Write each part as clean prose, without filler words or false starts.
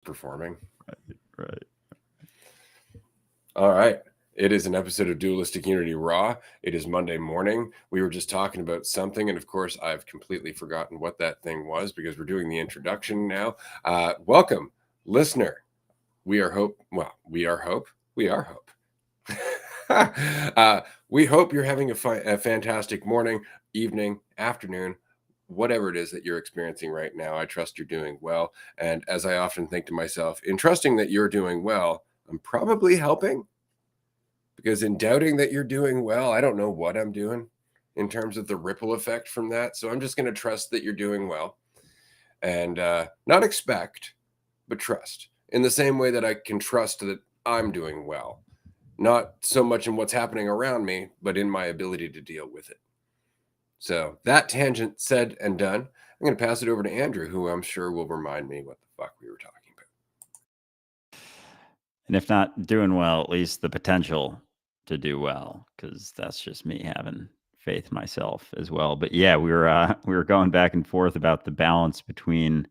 performing. Right. All right. It is an episode of Dualistic Unity Raw. It is Monday morning. We were just talking about something, and of course, I've completely forgotten what that thing was because we're doing the introduction now. Welcome, listener. We are hope. Well, we are hope. We are hope. We hope you're having a fantastic morning, evening, afternoon, whatever it is that you're experiencing right now. I trust you're doing well. And as I often think to myself, in trusting that you're doing well, I'm probably helping, because in doubting that you're doing well, I don't know what I'm doing in terms of the ripple effect from that. So I'm just going to trust that you're doing well and not expect, but trust in the same way that I can trust that I'm doing well. Not so much in what's happening around me, but in my ability to deal with it. So that tangent said and done, I'm going to pass it over to Andrew, who I'm sure will remind me what the fuck we were talking about. And if not doing well, at least the potential to do well, because that's just me having faith myself as well. But yeah, we were going back and forth about the balance between,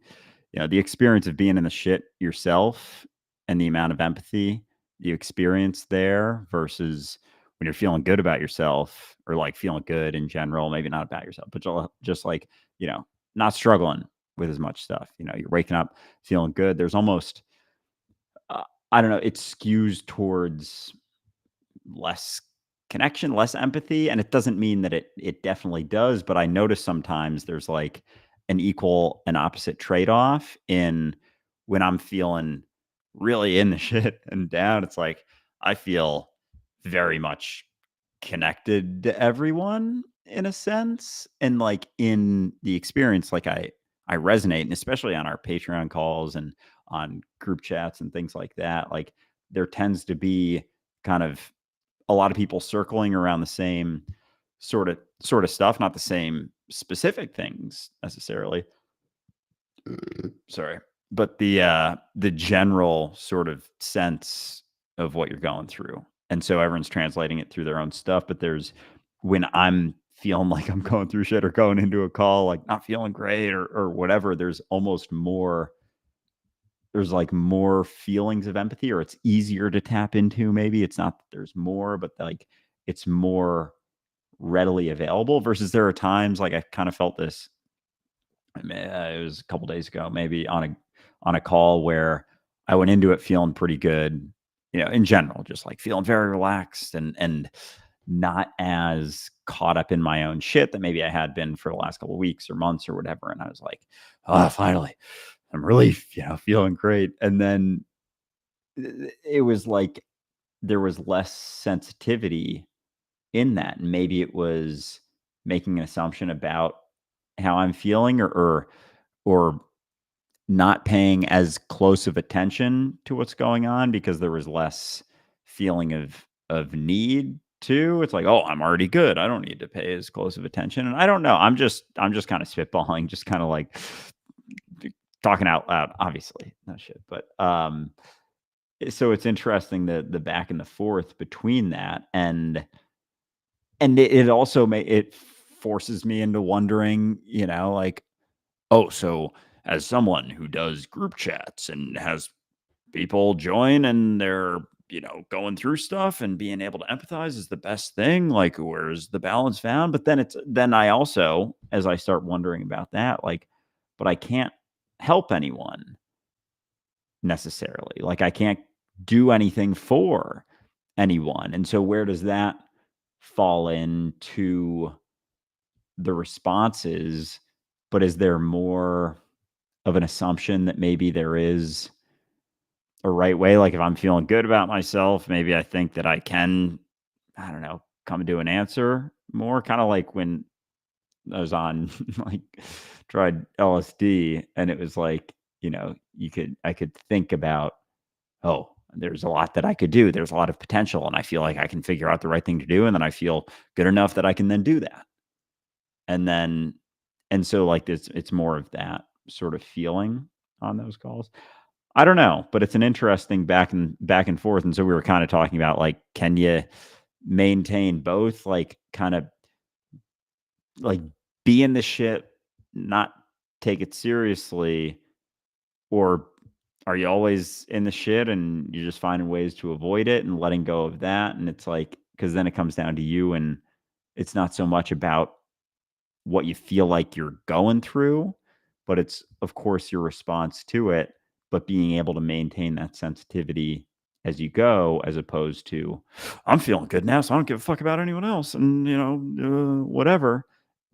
the experience of being in the shit yourself and the amount of empathy you experience there versus when you're feeling good about yourself, or like feeling good in general, maybe not about yourself, but just like, not struggling with as much stuff. You're waking up feeling good. There's almost, I don't know, it skews towards less connection, less empathy. And it doesn't mean that it definitely does, but I notice sometimes there's like an equal and opposite trade-off in when I'm feeling really in the shit and down. It's like I feel very much connected to everyone in a sense. And like in the experience, like I resonate, and especially on our Patreon calls and on group chats and things like that, like there tends to be kind of a lot of people circling around the same sort of stuff, not the same specific things necessarily. Sorry. But the general sort of sense of what you're going through. And so everyone's translating it through their own stuff, but there's when I'm feeling like I'm going through shit or going into a call like not feeling great or whatever, there's like more feelings of empathy, or it's easier to tap into. Maybe it's not that there's more, but like it's more readily available versus there are times like I kind of felt this. I mean, it was a couple days ago, maybe on a call where I went into it feeling pretty good, in general, just like feeling very relaxed and not as caught up in my own shit that maybe I had been for the last couple of weeks or months or whatever. And I was like, oh, finally, I'm really, feeling great. And then it was like there was less sensitivity in that. And maybe it was making an assumption about how I'm feeling, or not paying as close of attention to what's going on because there was less feeling of need to. It's like, oh, I'm already good. I don't need to pay as close of attention. And I don't know. I'm just kind of spitballing, just kind of like talking out loud, obviously. No shit. But so it's interesting the back and the forth between that. And it also it forces me into wondering, like, oh, so as someone who does group chats and has people join and they're, going through stuff and being able to empathize is the best thing. Like, where's the balance found? But then I also, as I start wondering about that, like, but I can't help anyone necessarily. Like, I can't do anything for anyone. And so where does that fall into the responses? But is there more of an assumption that maybe there is a right way? Like if I'm feeling good about myself, maybe I think that I can, I don't know, come to an answer more. Kind of like when I was on like tried LSD and it was like, I could think about, oh, there's a lot that I could do. There's a lot of potential and I feel like I can figure out the right thing to do. And then I feel good enough that I can then do that. And then, and so like it's more of that sort of feeling on those calls. I don't know, but it's an interesting back and forth. And so we were kind of talking about like, can you maintain both, like kind of like be in the shit, not take it seriously, or are you always in the shit and you're just finding ways to avoid it and letting go of that? And it's like, because then it comes down to you, and it's not so much about what you feel like you're going through, but it's, of course, your response to it, but being able to maintain that sensitivity as you go, as opposed to, I'm feeling good now, so I don't give a fuck about anyone else, and, whatever.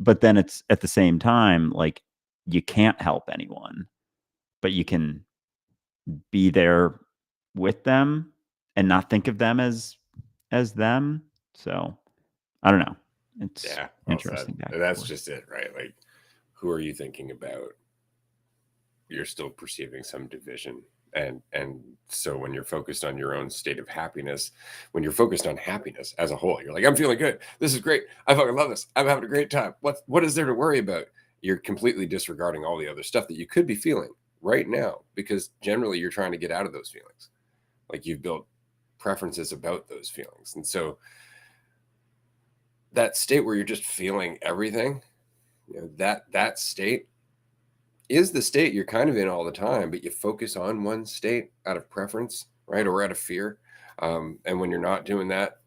But then it's at the same time, like, you can't help anyone, but you can be there with them and not think of them as them. So I don't know. It's Yeah, well said. interesting back And and that's forth. just it, right? Like, who are you thinking about? You're still perceiving some division. And so when you're focused on your own state of happiness, when you're focused on happiness as a whole, you're like, I'm feeling good. This is great. I fucking love this. I'm having a great time. What is there to worry about? You're completely disregarding all the other stuff that you could be feeling right now, because generally you're trying to get out of those feelings. Like, you've built preferences about those feelings. And so that state where you're just feeling everything, that state is the state you're kind of in all the time, but you focus on one state out of preference, right? Or out of fear. And when you're not doing that,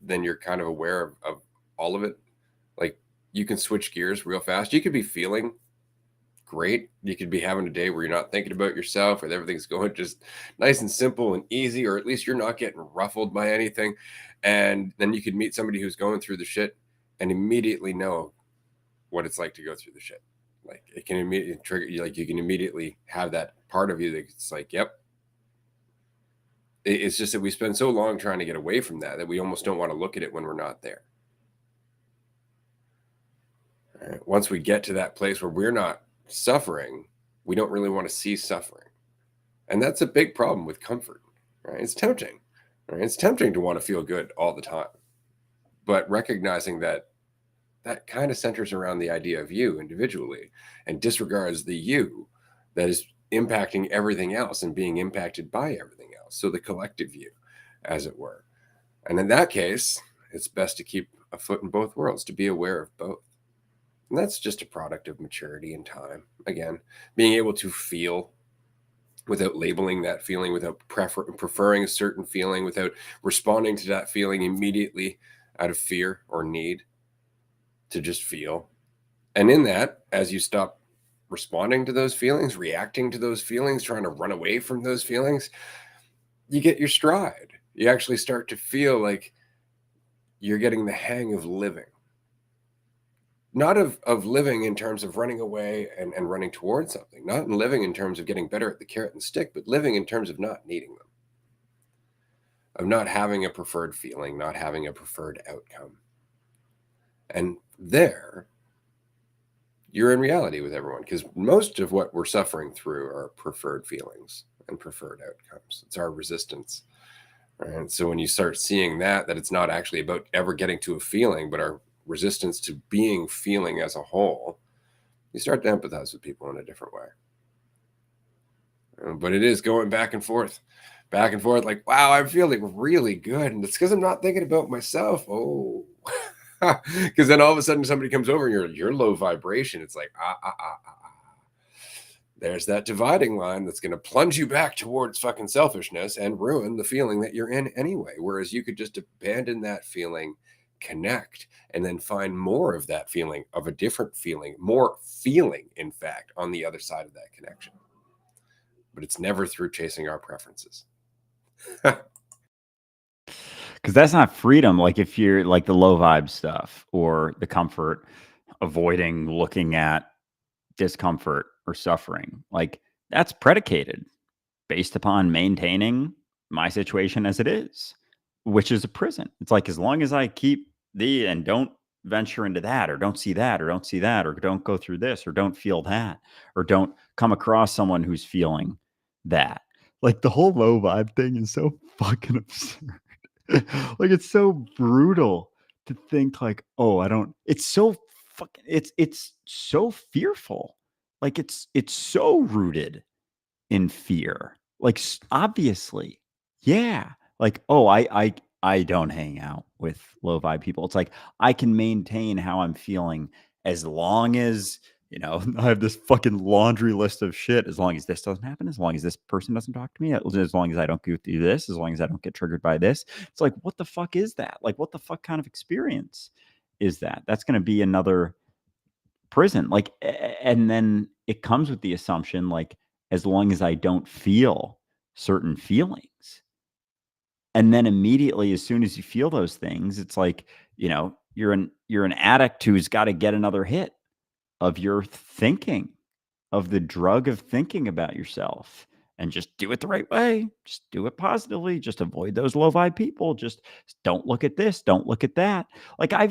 then you're kind of aware of all of it. Like, you can switch gears real fast. You could be feeling great. You could be having a day where you're not thinking about yourself, where everything's going just nice and simple and easy, or at least you're not getting ruffled by anything. And then you could meet somebody who's going through the shit and immediately know what it's like to go through the shit. Like, it can immediately trigger you. Like, you can immediately have that part of you that's like, yep. It's just that we spend so long trying to get away from that we almost don't want to look at it when we're not there. Right? Once we get to that place where we're not suffering, we don't really want to see suffering. And that's a big problem with comfort, right? It's tempting, right? It's tempting to want to feel good all the time. But recognizing that that kind of centers around the idea of you individually and disregards the you that is impacting everything else and being impacted by everything else. So the collective you, as it were. And in that case, it's best to keep a foot in both worlds, to be aware of both. And that's just a product of maturity and time. Again, being able to feel without labeling that feeling, without preferring a certain feeling, without responding to that feeling immediately out of fear or need, to just feel. And in that, as you stop responding to those feelings, reacting to those feelings, trying to run away from those feelings, you get your stride. You actually start to feel like you're getting the hang of living. Not of living in terms of running away and running towards something, not in living in terms of getting better at the carrot and stick, but living in terms of not needing them, of not having a preferred feeling, not having a preferred outcome. And there, you're in reality with everyone, because most of what we're suffering through are preferred feelings and preferred outcomes. It's our resistance. Right? So when you start seeing that it's not actually about ever getting to a feeling, but our resistance to being feeling as a whole, you start to empathize with people in a different way. But it is going back and forth, like, wow, I'm feeling really good. And it's because I'm not thinking about myself. Oh, because then all of a sudden somebody comes over and you're low vibration. It's like, there's that dividing line that's going to plunge you back towards fucking selfishness and ruin the feeling that you're in anyway. Whereas you could just abandon that feeling, connect, and then find more of that feeling, of a different feeling, more feeling, in fact, on the other side of that connection. But it's never through chasing our preferences. Because that's not freedom. Like, if you're like the low vibe stuff or the comfort, avoiding looking at discomfort or suffering, like, that's predicated based upon maintaining my situation as it is, which is a prison. It's like, as long as I keep and don't venture into that, or don't see that, or don't see that, or don't go through this, or don't feel that, or don't come across someone who's feeling that. Like, the whole low vibe thing is so fucking absurd. Like, it's so brutal to think like, oh, I don't, it's so fucking, it's so fearful. Like, it's so rooted in fear. Like, obviously. Yeah. Like, oh, I don't hang out with low vibe people. It's like, I can maintain how I'm feeling as long as I have this fucking laundry list of shit. As long as this doesn't happen, as long as this person doesn't talk to me, as long as I don't go through this, as long as I don't get triggered by this. It's like, what the fuck is that? Like, what the fuck kind of experience is that? That's going to be another prison. Like, and then it comes with the assumption, like, as long as I don't feel certain feelings. And then immediately, as soon as you feel those things, it's like, you're an addict who's got to get another hit of your thinking, of the drug of thinking about yourself, and just do it the right way. Just do it positively. Just avoid those low vibe people. Just don't look at this. Don't look at that. Like oh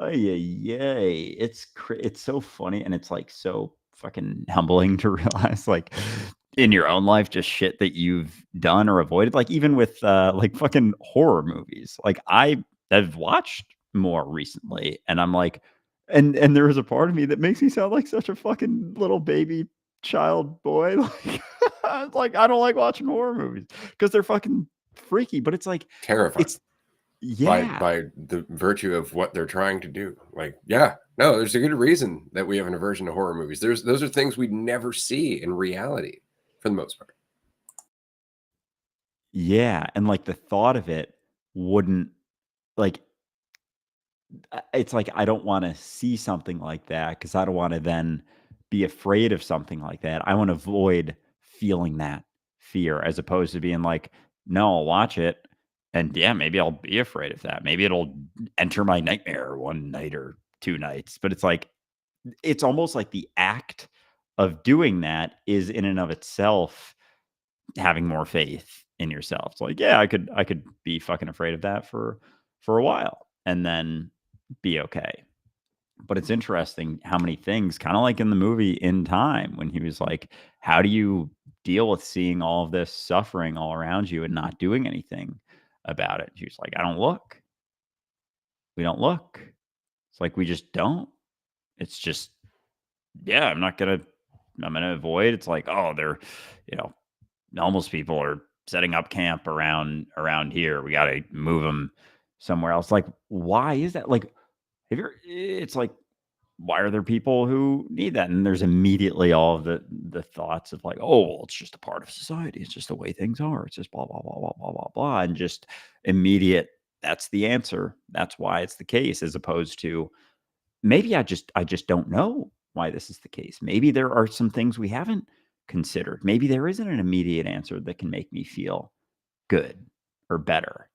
yeah. It's so funny, and it's like so fucking humbling to realize, like, in your own life, just shit that you've done or avoided. Like, even with like fucking horror movies. Like, I have watched more recently, and I'm like, and there is a part of me that makes me sound like such a fucking little baby child boy. Like, it's like, I don't like watching horror movies because they're fucking freaky. But it's like, Terrifying. it's yeah. By the virtue of what they're trying to do. Like, yeah, no, there's a good reason that we have an aversion to horror movies. Those are things we'd never see in reality for the most part. Yeah, and, like, the thought of it wouldn't, like, it's like I don't wanna see something like that because I don't wanna then be afraid of something like that. I wanna avoid feeling that fear, as opposed to being like, "No, I'll watch it, and yeah, maybe I'll be afraid of that. Maybe it'll enter my nightmare one night or 2 nights." But it's like, it's almost like the act of doing that is in and of itself having more faith in yourself. It's like, yeah, I could be fucking afraid of that for a while and then be okay. But it's interesting how many things, kind of like in the movie In Time, when he was like, how do you deal with seeing all of this suffering all around you and not doing anything about it? He was like, I don't look. We don't look. It's like, we just don't. It's just, yeah, I'm gonna avoid. It's like, oh, they're, you know, homeless people are setting up camp around here. We got to move them somewhere else. Like, why is that? Like, if you're, it's like, why are there people who need that? And there's immediately all of the thoughts of like, oh, well, it's just a part of society. It's just the way things are. It's just blah blah blah blah blah blah blah, and just immediate. That's the answer. That's why it's the case, as opposed to, maybe I just don't know why this is the case. Maybe there are some things we haven't considered. Maybe there isn't an immediate answer that can make me feel good or better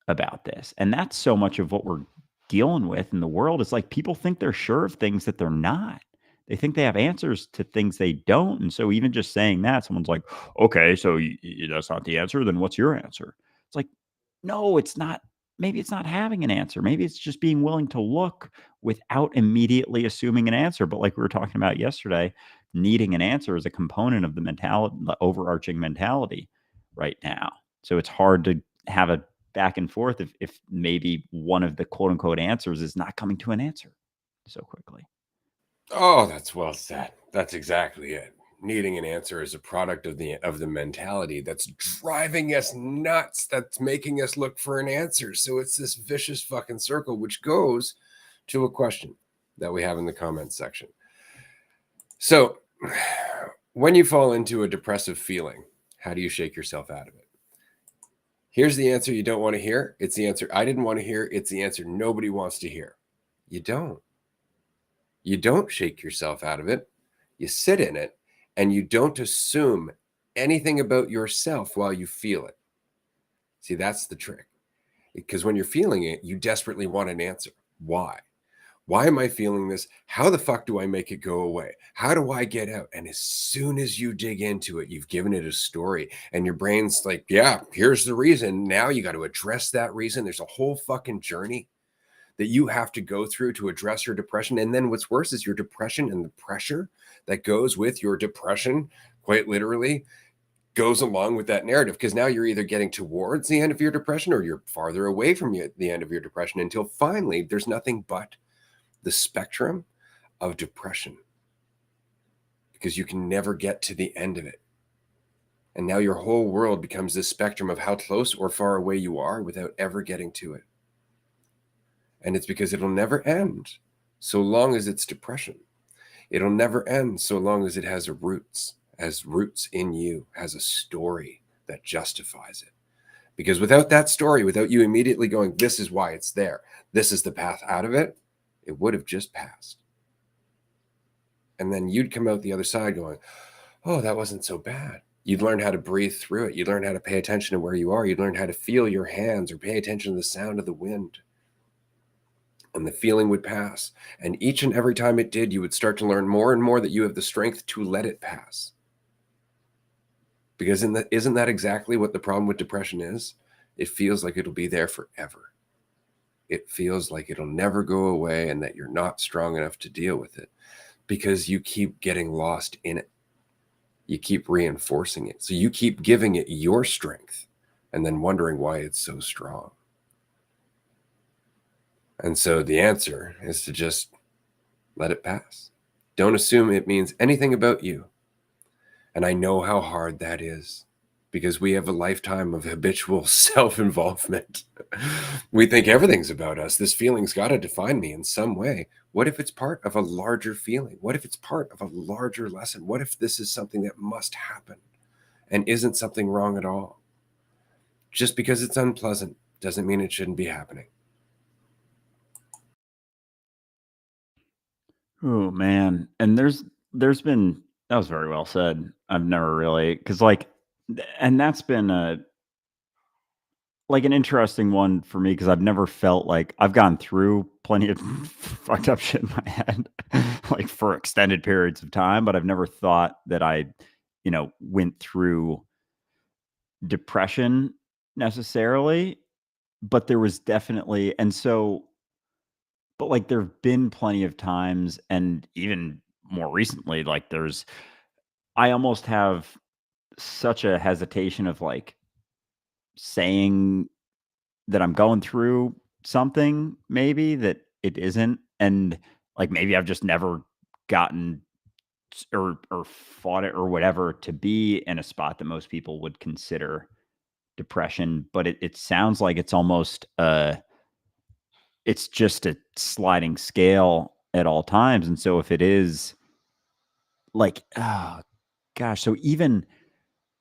about this. And that's so much of what we're dealing with in the world. It's like people think they're sure of things that they're not. They think they have answers to things they don't. And so even just saying that, someone's like, okay, so that's not the answer. Then what's your answer? It's like, no, it's not. Maybe it's not having an answer. Maybe it's just being willing to look without immediately assuming an answer. But like we were talking about yesterday, needing an answer is a component of the mentality, the overarching mentality right now. So it's hard to have a back and forth if maybe one of the quote unquote answers is not coming to an answer so quickly. Oh, that's well said. That's exactly it. Needing an answer is a product of the mentality that's driving us nuts, that's making us look for an answer. So it's this vicious fucking circle, which goes to a question that we have in the comments section. So when you fall into a depressive feeling, how do you shake yourself out of it? Here's the answer you don't want to hear. It's the answer I didn't want to hear. It's the answer nobody wants to hear. You don't. You don't shake yourself out of it. You sit in it, and you don't assume anything about yourself while you feel it. See, that's the trick. Because when you're feeling it, you desperately want an answer. Why? Why am I feeling this? How the fuck do I make it go away? How do I get out? And as soon as you dig into it, you've given it a story, and your brain's like, yeah, here's the reason. Now you got to address that reason. There's a whole fucking journey that you have to go through to address your depression. And then what's worse is your depression and the pressure that goes with your depression, quite literally, goes along with that narrative, because now you're either getting towards the end of your depression or you're farther away from the end of your depression, until finally there's nothing but the spectrum of depression, because you can never get to the end of it. And now your whole world becomes this spectrum of how close or far away you are without ever getting to it. And it's because it'll never end. so long as it's depression. It'll never end so long as it has roots in you, has a story that justifies it. Because without that story, without you immediately going, this is why it's there, this is the path out of it, it would have just passed. And then you'd come out the other side going, oh, that wasn't so bad. You'd learn how to breathe through it. You'd learn how to pay attention to where you are. You'd learn how to feel your hands or pay attention to the sound of the wind. And the feeling would pass. And each and every time it did, you would start to learn more and more that you have the strength to let it pass. Because isn't that exactly what the problem with depression is? It feels like it'll be there forever. It feels like it'll never go away and that you're not strong enough to deal with it because you keep getting lost in it. You keep reinforcing it. So you keep giving it your strength and then wondering why it's so strong. And so the answer is to just let it pass. Don't assume it means anything about you. And I know how hard that is because we have a lifetime of habitual self-involvement. We think everything's about us. This feeling's got to define me in some way. What if it's part of a larger feeling? What if it's part of a larger lesson? What if this is something that must happen and isn't something wrong at all? Just because it's unpleasant doesn't mean it shouldn't be happening. Oh man. And there's been that was very well said. I've never really because like and that's been a like an interesting one for me because I've never felt like I've gone through plenty of fucked up shit in my head, like for extended periods of time, but I've never thought that I, went through depression necessarily. But there was definitely, and so, but like there have been plenty of times, and even more recently, like I almost have such a hesitation of like saying that I'm going through something maybe that it isn't, and, like, maybe I've just never gotten or fought it or whatever to be in a spot that most people would consider depression, but it sounds like it's almost, it's just a sliding scale at all times, and so if it is, like, oh gosh, so even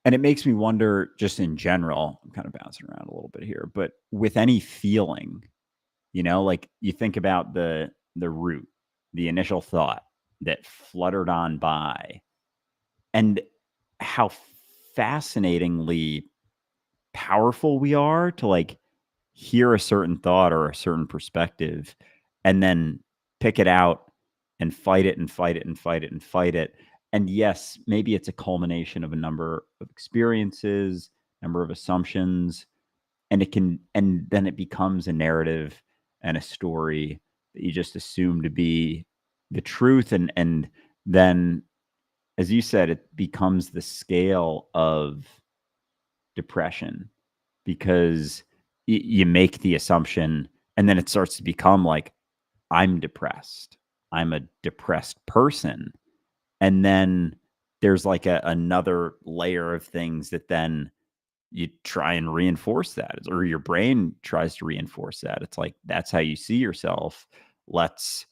and it makes me wonder just in general, I'm kind of bouncing around a little bit here, but with any feeling, like you think about the root, the initial thought that fluttered on by, and how fascinatingly powerful we are to like hear a certain thought or a certain perspective and then pick it out and fight it and fight it and fight it and fight it. And yes, maybe it's a culmination of a number of experiences, number of assumptions, and then it becomes a narrative and a story that you just assume to be the truth, and then, as you said, it becomes the scale of depression because you make the assumption, and then it starts to become like, I'm depressed, I'm a depressed person, and then there's like another layer of things that then you try and reinforce that, or your brain tries to reinforce that. It's like, that's how you see yourself. Let's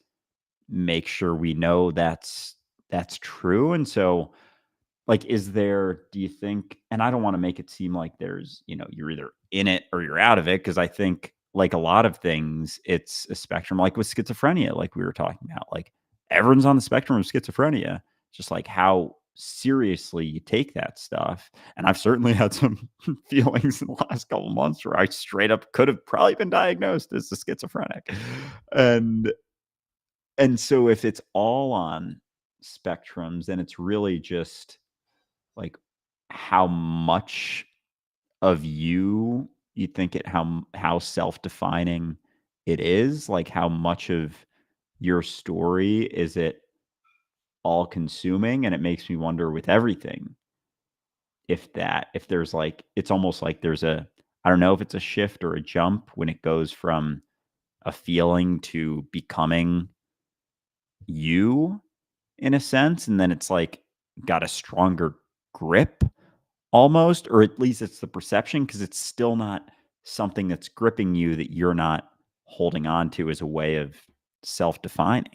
make sure we know that's true. And so, like, do you think, and I don't want to make it seem like you're either in it or you're out of it, because I think like a lot of things, it's a spectrum, like with schizophrenia, like we were talking about, like everyone's on the spectrum of schizophrenia, just like how seriously you take that stuff. And I've certainly had some feelings in the last couple months where I straight up could have probably been diagnosed as a schizophrenic. And so if it's all on spectrums, then it's really just like how much of you think it how self-defining it is, like how much of your story is it all consuming. And it makes me wonder with everything, if there's like, it's almost like there's I don't know if it's a shift or a jump when it goes from a feeling to becoming you in a sense, and then it's like got a stronger grip almost, or at least it's the perception, because it's still not something that's gripping you that you're not holding on to as a way of self-defining.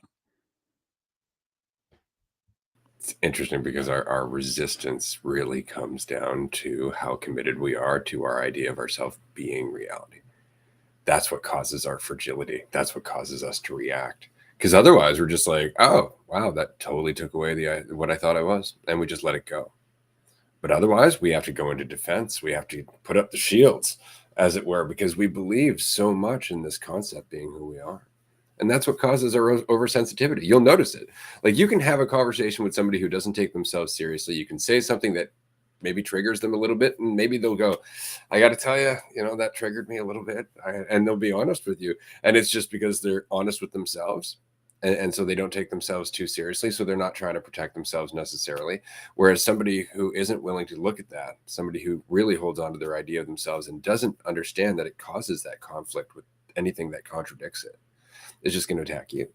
It's interesting because our resistance really comes down to how committed we are to our idea of ourselves being reality. That's what causes our fragility. That's what causes us to react. Because otherwise, we're just like, oh, wow, that totally took away what I thought I was, and we just let it go. But otherwise, we have to go into defense. We have to put up the shields, as it were, because we believe so much in this concept being who we are. And that's what causes our oversensitivity. You'll notice it. Like, you can have a conversation with somebody who doesn't take themselves seriously. You can say something that maybe triggers them a little bit, and maybe they'll go, I got to tell you, that triggered me a little bit. And they'll be honest with you. And it's just because they're honest with themselves. And so they don't take themselves too seriously. So they're not trying to protect themselves necessarily. Whereas somebody who isn't willing to look at that, somebody who really holds on to their idea of themselves and doesn't understand that it causes that conflict with anything that contradicts it, is just going to attack you.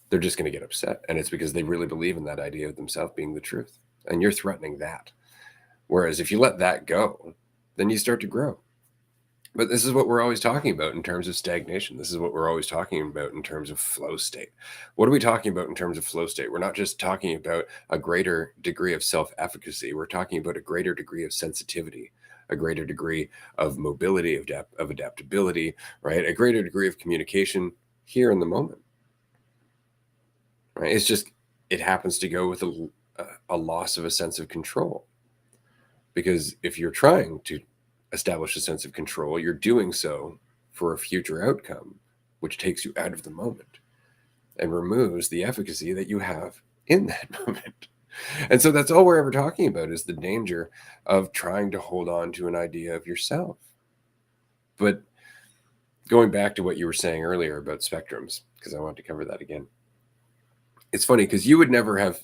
They're just going to get upset. And it's because they really believe in that idea of themselves being the truth. And you're threatening that. Whereas if you let that go, then you start to grow. But this is what we're always talking about in terms of stagnation. This is what we're always talking about in terms of flow state. What are we talking about in terms of flow state? We're not just talking about a greater degree of self-efficacy. We're talking about a greater degree of sensitivity, a greater degree of mobility, of adaptability, right? A greater degree of communication here in the moment, right? It's just, it happens to go with a loss of a sense of control. Because if you're trying to establish a sense of control, you're doing so for a future outcome, which takes you out of the moment and removes the efficacy that you have in that moment. And so that's all we're ever talking about, is the danger of trying to hold on to an idea of yourself. But going back to what you were saying earlier about spectrums, because I want to cover that again. It's funny because you would never have,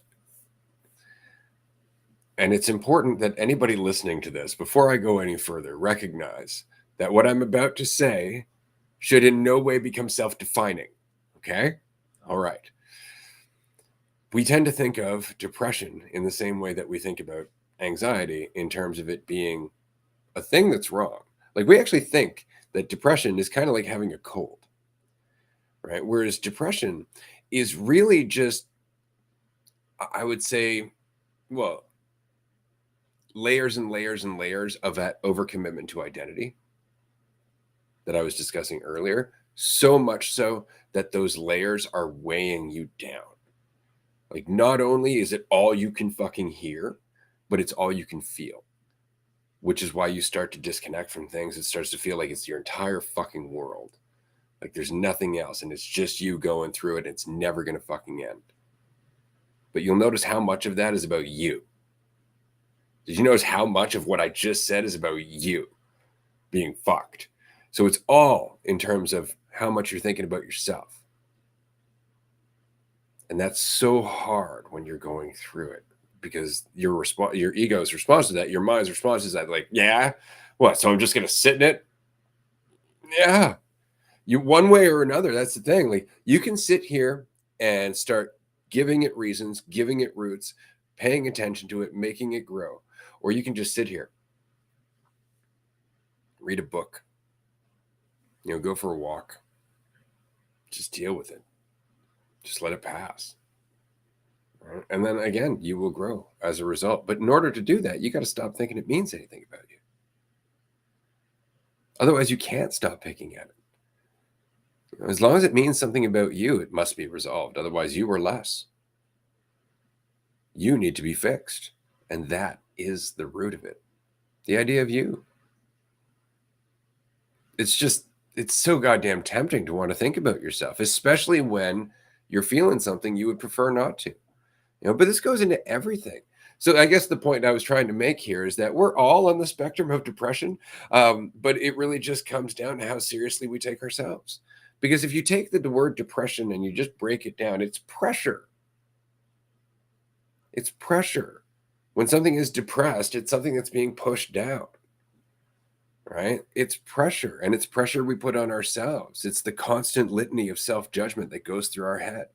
and it's important that anybody listening to this, before I go any further, recognize that what I'm about to say should in no way become self-defining. Okay? All right. We tend to think of depression in the same way that we think about anxiety, in terms of it being a thing that's wrong. Like, we actually think that depression is kind of like having a cold, right? Whereas depression is really just, I would say, well, layers and layers and layers of that overcommitment to identity that I was discussing earlier. So much so that those layers are weighing you down. Like, not only is it all you can fucking hear, but it's all you can feel, which is why you start to disconnect from things. It starts to feel like it's your entire fucking world. Like, there's nothing else, and it's just you going through it. And it's never going to fucking end. But you'll notice how much of that is about you. Did you notice how much of what I just said is about you being fucked? So it's all in terms of how much you're thinking about yourself. And that's so hard when you're going through it, because your ego's response to that, your mind's response is that, like, yeah, what? So I'm just going to sit in it? Yeah. You, one way or another, that's the thing. Like, you can sit here and start giving it reasons, giving it roots, paying attention to it, making it grow. Or you can just sit here, read a book, go for a walk, just deal with it. Just let it pass. Right? And then again, you will grow as a result. But in order to do that, you got to stop thinking it means anything about you. Otherwise, you can't stop picking at it. As long as it means something about you, it must be resolved. Otherwise, you are less. You need to be fixed. And that is the root of it. The idea of you. It's so goddamn tempting to want to think about yourself, especially when you're feeling something you would prefer not to. But this goes into everything. So I guess the point I was trying to make here is that we're all on the spectrum of depression, but it really just comes down to how seriously we take ourselves. Because if you take the word depression and you just break it down, it's pressure. It's pressure. When something is depressed, it's something that's being pushed down, right? It's pressure, and it's pressure we put on ourselves. It's the constant litany of self-judgment that goes through our head.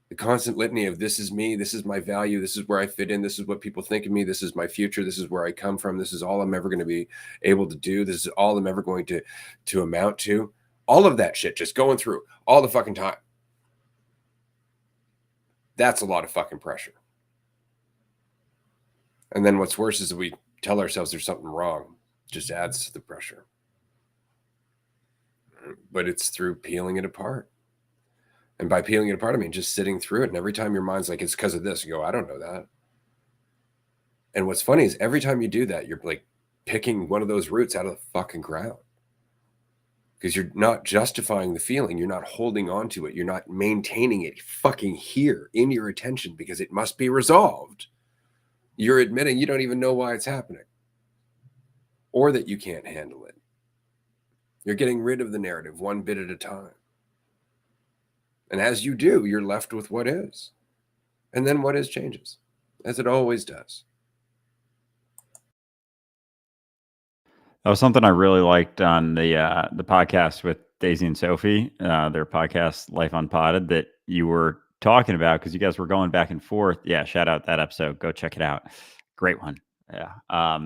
The constant litany of, this is me, this is my value, this is where I fit in, this is what people think of me, this is my future, this is where I come from, this is all I'm ever going to be able to do, this is all I'm ever going to amount to. All of that shit just going through all the fucking time. That's a lot of fucking pressure. And then what's worse is we tell ourselves there's something wrong. Just adds to the pressure. But it's through peeling it apart. And by peeling it apart, I mean just sitting through it. And every time your mind's like, it's because of this, you go, I don't know that. And what's funny is every time you do that, you're like picking one of those roots out of the fucking ground. Because you're not justifying the feeling. You're not holding on to it. You're not maintaining it fucking here in your attention because it must be resolved. You're admitting you don't even know why it's happening or that you can't handle it. You're getting rid of the narrative one bit at a time. And as you do, you're left with what is. And then what is changes, as it always does. That was something I really liked on the podcast with Daisy and Sophie, their podcast Life Unpotted, that you were talking about, because you guys were going back and forth. Yeah, shout out that episode. Go check it out. Great one. Yeah.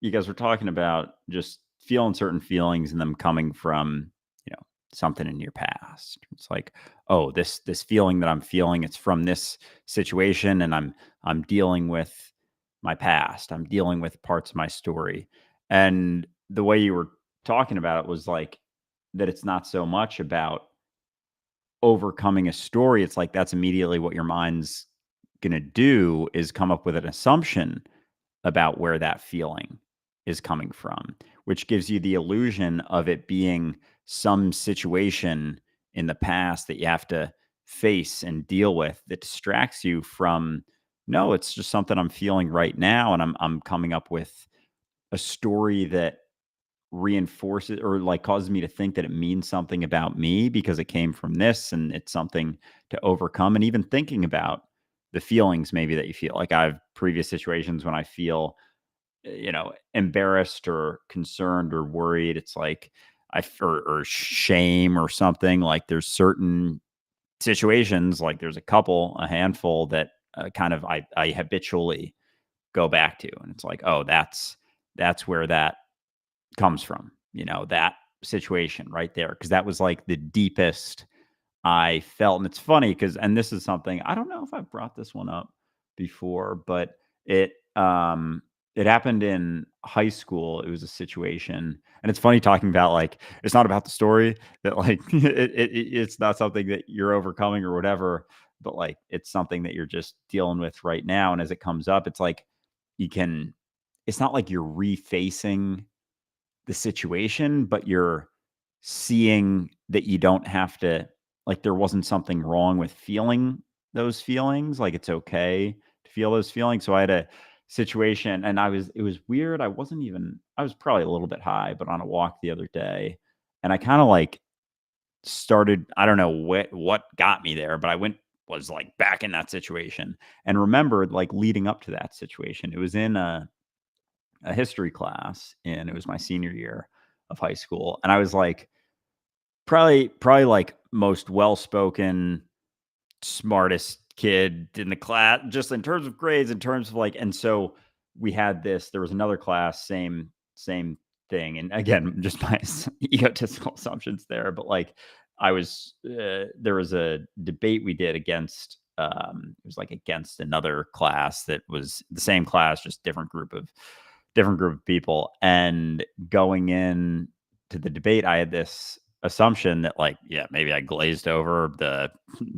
You guys were talking about just feeling certain feelings and them coming from, you know, something in your past. It's like, oh, this feeling that I'm feeling, it's from this situation, and I'm dealing with my past. I'm dealing with parts of my story. And the way you were talking about it was like that it's not so much about overcoming a story. It's like that's immediately what your mind's going to do, is come up with an assumption about where that feeling is coming from, which gives you the illusion of it being some situation in the past that you have to face and deal with, that distracts you from, no, it's just something I'm feeling right now, and I'm coming up with a story that reinforces or like causes me to think that it means something about me because it came from this, and it's something to overcome. And even thinking about the feelings maybe that you feel, like I have previous situations when I feel, embarrassed or concerned or worried. It's like or shame or something. Like there's certain situations, like there's a handful that kind of I habitually go back to, and it's like, oh, that's where that comes from. That situation right there, because that was like the deepest I felt. And it's funny because, and this is something, I don't know if I've brought this one up before, but it happened in high school. It was a situation, and it's funny talking about, like, it's not about the story, that like it's not something that you're overcoming or whatever, but like it's something that you're just dealing with right now. And as it comes up, it's like you can. It's not like you're refacing the situation, but you're seeing that you don't have to, like, there wasn't something wrong with feeling those feelings. Like, it's okay to feel those feelings. So I had a situation, and it was weird. I was probably a little bit high, but on a walk the other day, and I kind of like started, I don't know what got me there, but was like back in that situation and remembered, like, leading up to that situation. It was in a history class, and it was my senior year of high school. And I was like, probably like most well-spoken, smartest kid in the class, just in terms of grades, in terms of like, and so there was another class, same thing. And again, just my egotistical assumptions there, but like there was a debate we did against, it was like against another class that was the same class, just different group of people. And going in to the debate, I had this assumption that, like, yeah, maybe I glazed over the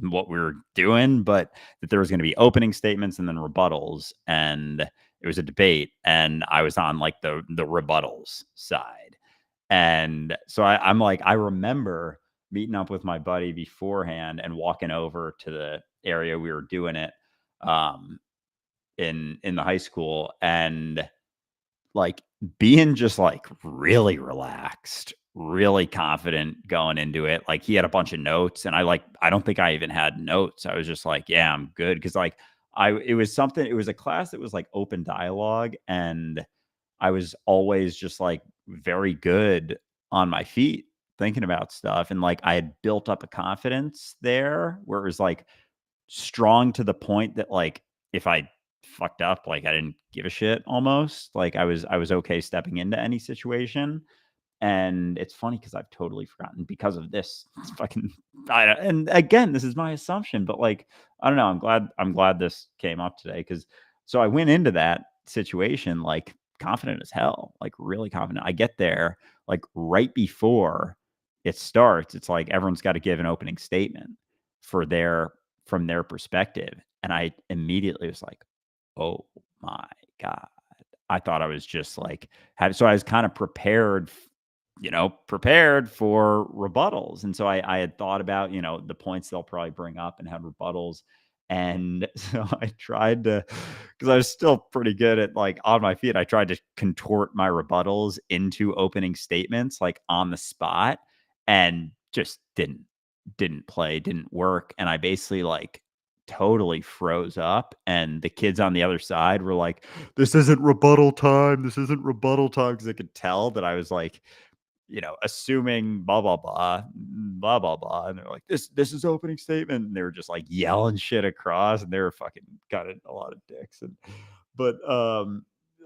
what we were doing, but that there was going to be opening statements and then rebuttals. And it was a debate, and I was on like the rebuttals side. And so I'm like, I remember meeting up with my buddy beforehand and walking over to the area we were doing it, um, in the high school, and like being just like really relaxed, really confident going into it. Like he had a bunch of notes, and I don't think I even had notes. I was just like, yeah, I'm good. Cause like it was a class that was like open dialogue, and I was always just like very good on my feet thinking about stuff. And like I had built up a confidence there where it was like strong to the point that, like, if I fucked up, like, I didn't give a shit almost. Like, I was okay stepping into any situation. And it's funny because I've totally forgotten because of this fucking. And again, this is my assumption, but like I don't know. I'm glad this came up today because so I went into that situation like confident as hell, like really confident. I get there like right before it starts. It's like everyone's got to give an opening statement for their from their perspective, and I immediately was like, oh my god. I thought I was just like so I was kind of prepared for rebuttals. And so I had thought about, the points they'll probably bring up and have rebuttals. And so I tried to, because I was still pretty good at like on my feet, I tried to contort my rebuttals into opening statements like on the spot and just didn't work. And I basically like totally froze up. And the kids on the other side were like, this isn't rebuttal time. This isn't rebuttal time. Cause they could tell that I was like, assuming blah blah blah, blah blah blah, and they're like, "This is opening statement," and they were just like yelling shit across, and they were fucking got a lot of dicks, but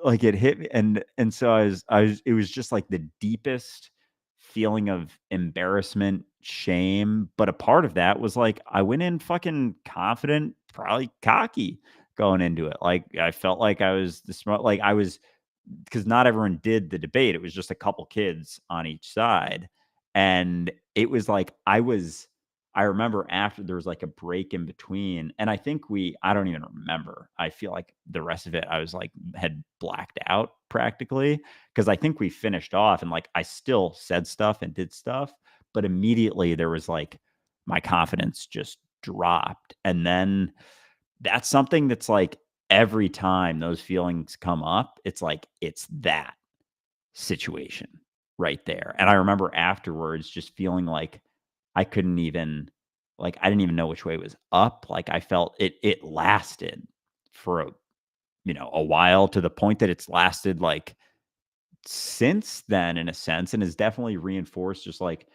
like it hit me, and so I was, it was just like the deepest feeling of embarrassment, shame, but a part of that was like I went in fucking confident, probably cocky going into it, like I felt like I was the smart, like I was because not everyone did the debate. It was just a couple kids on each side. And it was like I remember after there was like a break in between. And I don't even remember. I feel like the rest of it, I was like, had blacked out practically because I think we finished off and like I still said stuff and did stuff. But immediately there was like my confidence just dropped. And then that's something that's like every time those feelings come up, it's like it's that situation right there. And I remember afterwards just feeling like I couldn't even like I didn't even know which way was up. Like I felt it lasted for a while to the point that it's lasted like since then in a sense and has definitely reinforced just like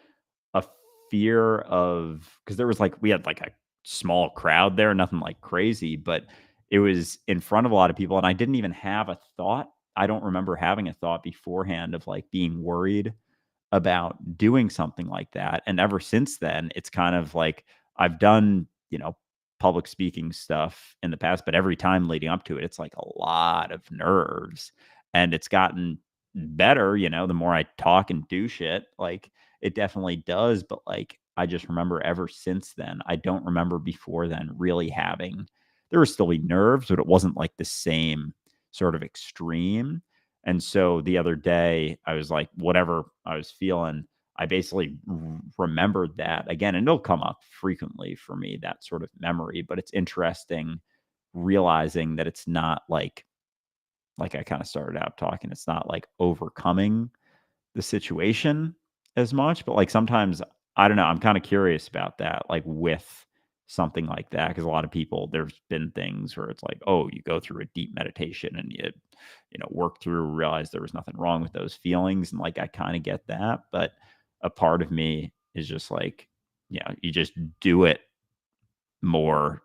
a fear of because there was like we had like a small crowd there, nothing like crazy, but it was in front of a lot of people, and I didn't even have a thought. I don't remember having a thought beforehand of like being worried about doing something like that. And ever since then, it's kind of like I've done, public speaking stuff in the past, but every time leading up to it, it's like a lot of nerves. And it's gotten better, the more I talk and do shit, like it definitely does. But like I just remember ever since then, I don't remember before then really having there would still be nerves, but it wasn't like the same sort of extreme. And so the other day, I was like, whatever I was feeling, I basically remembered that again, and it'll come up frequently for me, that sort of memory. But it's interesting realizing that it's not like I kind of started out talking, it's not like overcoming the situation as much, but like sometimes I don't know, I'm kind of curious about that, like with something like that, because a lot of people, there's been things where it's like, oh, you go through a deep meditation and you work through, realize there was nothing wrong with those feelings, and like I kind of get that, but a part of me is just like, you just do it more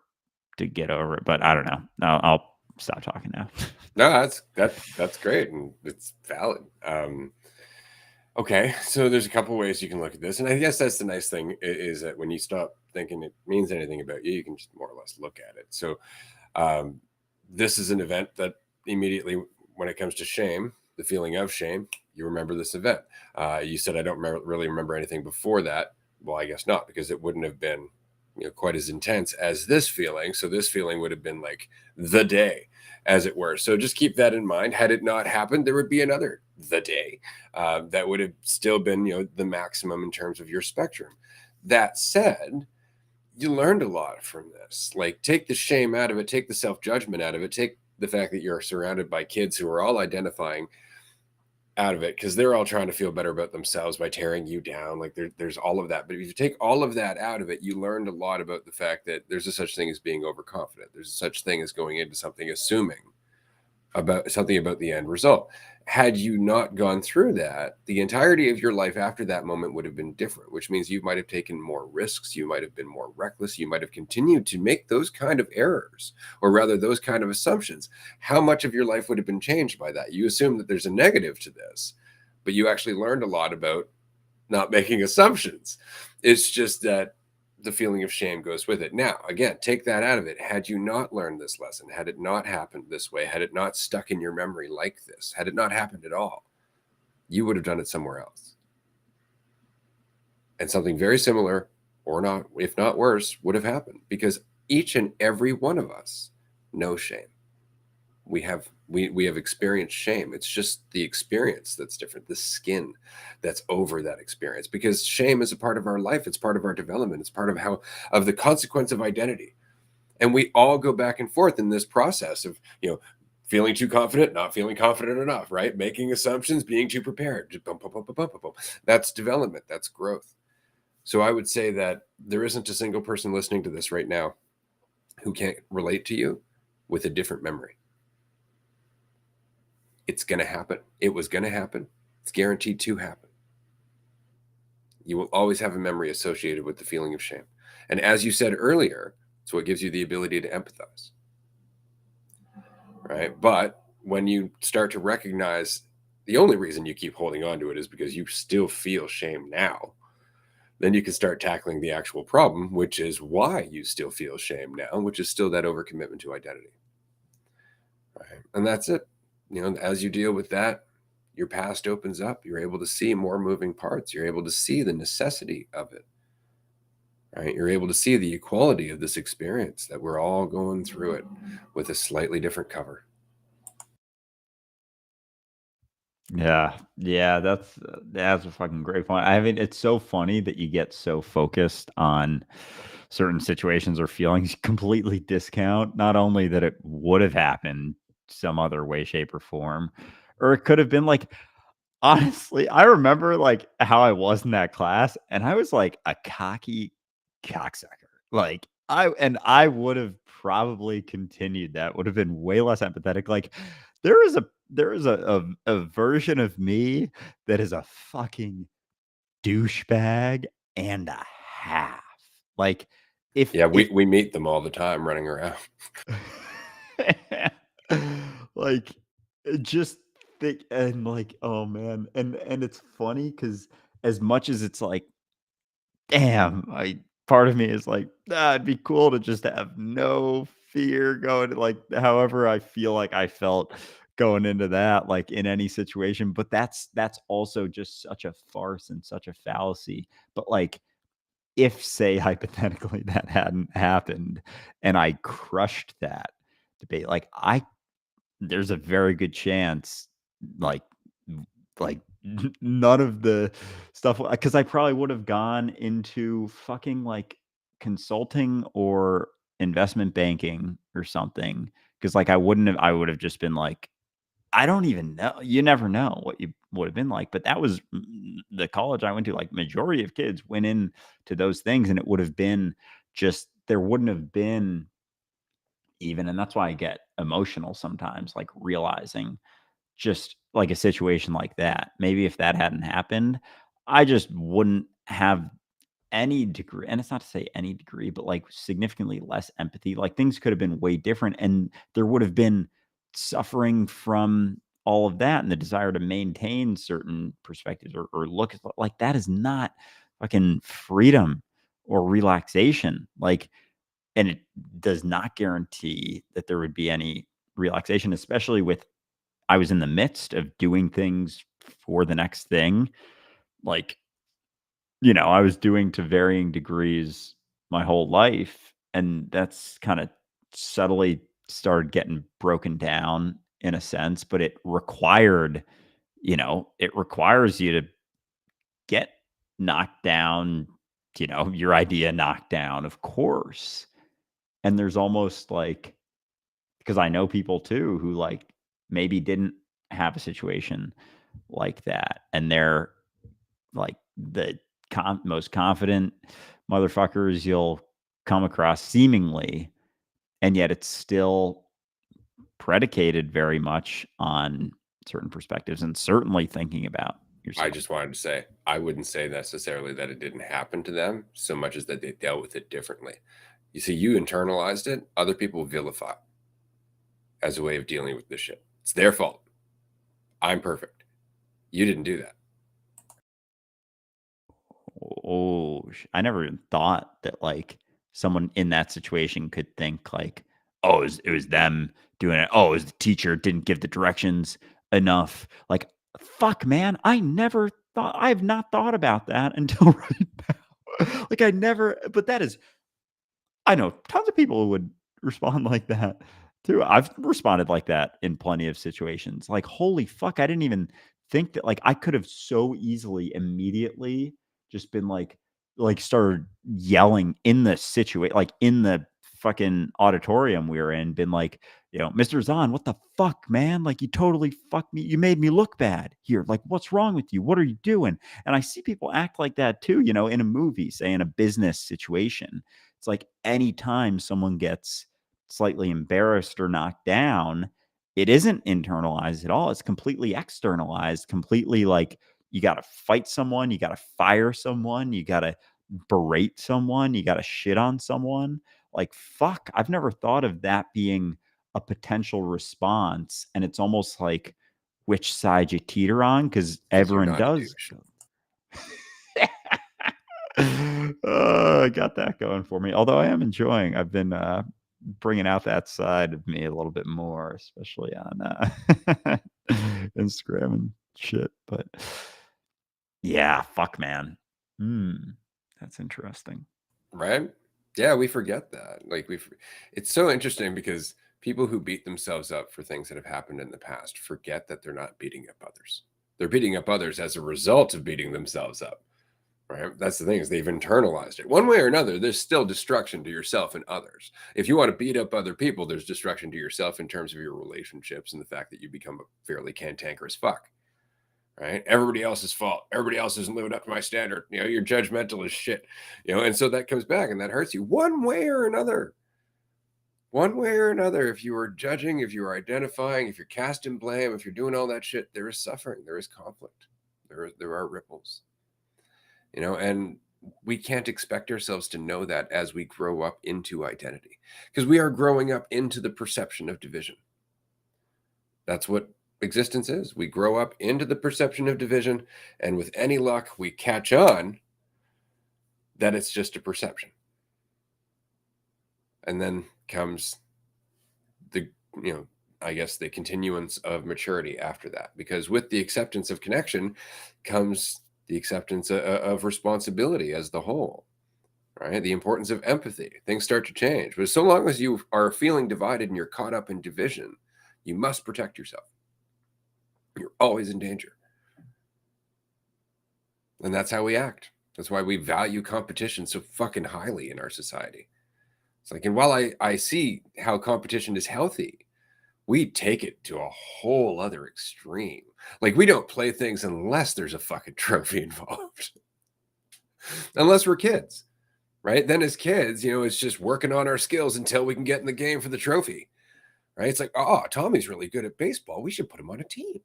to get over it. But I don't know. No, I'll stop talking now. No, that's great and it's valid. Okay, so there's a couple ways you can look at this, and I guess that's the nice thing is that when you stop thinking it means anything about you, you can just more or less look at it. So um, this is an event that immediately, when it comes to shame, the feeling of shame, you remember this event. You said I don't really remember anything before that. Well, I guess not, because it wouldn't have been quite as intense as this feeling. So this feeling would have been like the day, as it were. So just keep that in mind. Had it not happened, there would be another the day that would have still been the maximum in terms of your spectrum. That said, you learned a lot from this. Like, take the shame out of it, take the self-judgment out of it, take the fact that you're surrounded by kids who are all identifying out of it because they're all trying to feel better about themselves by tearing you down. Like there's all of that. But if you take all of that out of it, you learned a lot about the fact that there's a such thing as being overconfident. There's a such thing as going into something assuming about something about the end result. Had you not gone through that, the entirety of your life after that moment would have been different, which means you might have taken more risks, you might have been more reckless, you might have continued to make those kind of errors, or rather those kind of assumptions. How much of your life would have been changed by that? You assume that there's a negative to this, but you actually learned a lot about not making assumptions. It's just that the feeling of shame goes with it. Now, again, take that out of it. Had you not learned this lesson, had it not happened this way, had it not stuck in your memory like this, had it not happened at all, you would have done it somewhere else. And something very similar, or not, if not worse, would have happened, because each and every one of us knows shame. We have experienced shame. It's just the experience that's different, the skin that's over that experience, because shame is a part of our life. It's part of our development. It's part of the consequence of identity. And we all go back and forth in this process of, feeling too confident, not feeling confident enough, right? Making assumptions, being too prepared. That's development. That's growth. So I would say that there isn't a single person listening to this right now who can't relate to you with a different memory. It's going to happen. It was going to happen. It's guaranteed to happen. You will always have a memory associated with the feeling of shame. And as you said earlier, it's what gives you the ability to empathize. Right? But when you start to recognize the only reason you keep holding on to it is because you still feel shame now, then you can start tackling the actual problem, which is why you still feel shame now, which is still that overcommitment to identity. Right? And that's it. As you deal with that, your past opens up. You're able to see more moving parts. You're able to see the necessity of it. Right? You're able to see the equality of this experience, that we're all going through it with a slightly different cover. Yeah, yeah, that's a fucking great point. I mean, it's so funny that you get so focused on certain situations or feelings, you completely discount not only that it would have happened some other way, shape, or form, or it could have been like honestly, I remember like how I was in that class, and I was like a cocky cocksucker. Like I would have probably continued that, would have been way less empathetic. Like there is a version of me that is a fucking douchebag and a half. Like Yeah, if we meet them all the time running around. like just think and like oh man and it's funny because as much as it's like damn I part of me is like it'd be cool to just have no fear going like however I feel like I felt going into that like in any situation, but that's also just such a farce and such a fallacy. But like if, say, hypothetically, that hadn't happened and I crushed that debate, like, there's a very good chance, like like, none of the stuff because I probably would have gone into fucking, like, consulting or investment banking or something. Because like, I would have just been like, I don't even know. You never know what you would have been like, but that was the college I went to, like, majority of kids went in to those things, and it would have been just there wouldn't have been even and that's why I get emotional sometimes, like, realizing just, like, a situation like that. Maybe if that hadn't happened, I just wouldn't have any degree and it's not to say any degree, but, like, significantly less empathy, like, things could have been way different, and there would have been suffering from all of that and the desire to maintain certain perspectives or look at like, that is not fucking freedom or relaxation, like and it does not guarantee that there would be any relaxation, especially with I was in the midst of doing things for the next thing, like I was doing to varying degrees my whole life, and that's kinda subtly started getting broken down in a sense, but it required it requires you to get knocked down, your idea knocked down, of course, and there's almost like because I know people too who, like, maybe didn't have a situation like that, and they're like the most confident motherfuckers you'll come across seemingly, and yet it's still predicated very much on certain perspectives and certainly thinking about I yourself. just wanted to say, I wouldn't say necessarily that it didn't happen to them so much as that they dealt with it differently. You see, you internalized it, other people vilify it as a way of dealing with this shit. It's their fault. I'm perfect. You didn't do that. I never even thought that like someone in that situation could think like, oh, it was them doing it. Oh, it was the teacher didn't give the directions enough. Like, fuck, man, I have not thought about that until right now. Like, I never, but that is, I know tons of people who would respond like that too. I've responded like that in plenty of situations. Like, holy fuck, I didn't even think that. Like, I could have so easily immediately just been like started yelling in the situation, like in the fucking auditorium we were in, been like, Mr. Zahn, what the fuck, man? Like, you totally fucked me. You made me look bad here. Like, what's wrong with you? What are you doing? And I see people act like that too, in a movie, say in a business situation. It's like anytime someone gets slightly embarrassed or knocked down, it isn't internalized at all. It's completely externalized, completely like you got to fight someone, you got to fire someone, you got to berate someone, you got to shit on someone. Like, fuck, I've never thought of that being a potential response. And it's almost like which side you teeter on because Because you're everyone not a does. douche. I got that going for me. Although I am enjoying, I've been bringing out that side of me a little bit more, especially on Instagram and shit. But yeah, fuck, man. That's interesting. Right? Yeah, we forget that. It's so interesting because people who beat themselves up for things that have happened in the past forget that they're not beating up others. They're beating up others as a result of beating themselves up. Right? That's the thing, is they've internalized it. One way or another, there's still destruction to yourself and others. If you want to beat up other people, there's destruction to yourself in terms of your relationships and the fact that you become a fairly cantankerous fuck. Right? Everybody else's fault. Everybody else isn't living up to my standard. You're judgmental as shit. And so that comes back and that hurts you one way or another. One way or another, if you are judging, if you are identifying, if you're casting blame, if you're doing all that shit, there is suffering, there is conflict, there are ripples. And we can't expect ourselves to know that as we grow up into identity, because we are growing up into the perception of division. That's what existence is. We grow up into the perception of division, and with any luck, we catch on that it's just a perception. And then comes the, I guess, the continuance of maturity after that, because with the acceptance of connection comes the acceptance of responsibility as the whole. Right? The importance of empathy. Things start to change. But so long as you are feeling divided and you're caught up in division, you must protect yourself. You're always in danger. And that's how we act. That's why we value competition so fucking highly in our society. It's like, and while I see how competition is healthy, we take it to a whole other extreme. Like, we don't play things unless there's a fucking trophy involved. Unless we're kids. Right? Then as kids, it's just working on our skills until we can get in the game for the trophy. Right? It's like, oh, Tommy's really good at baseball. We should put him on a team.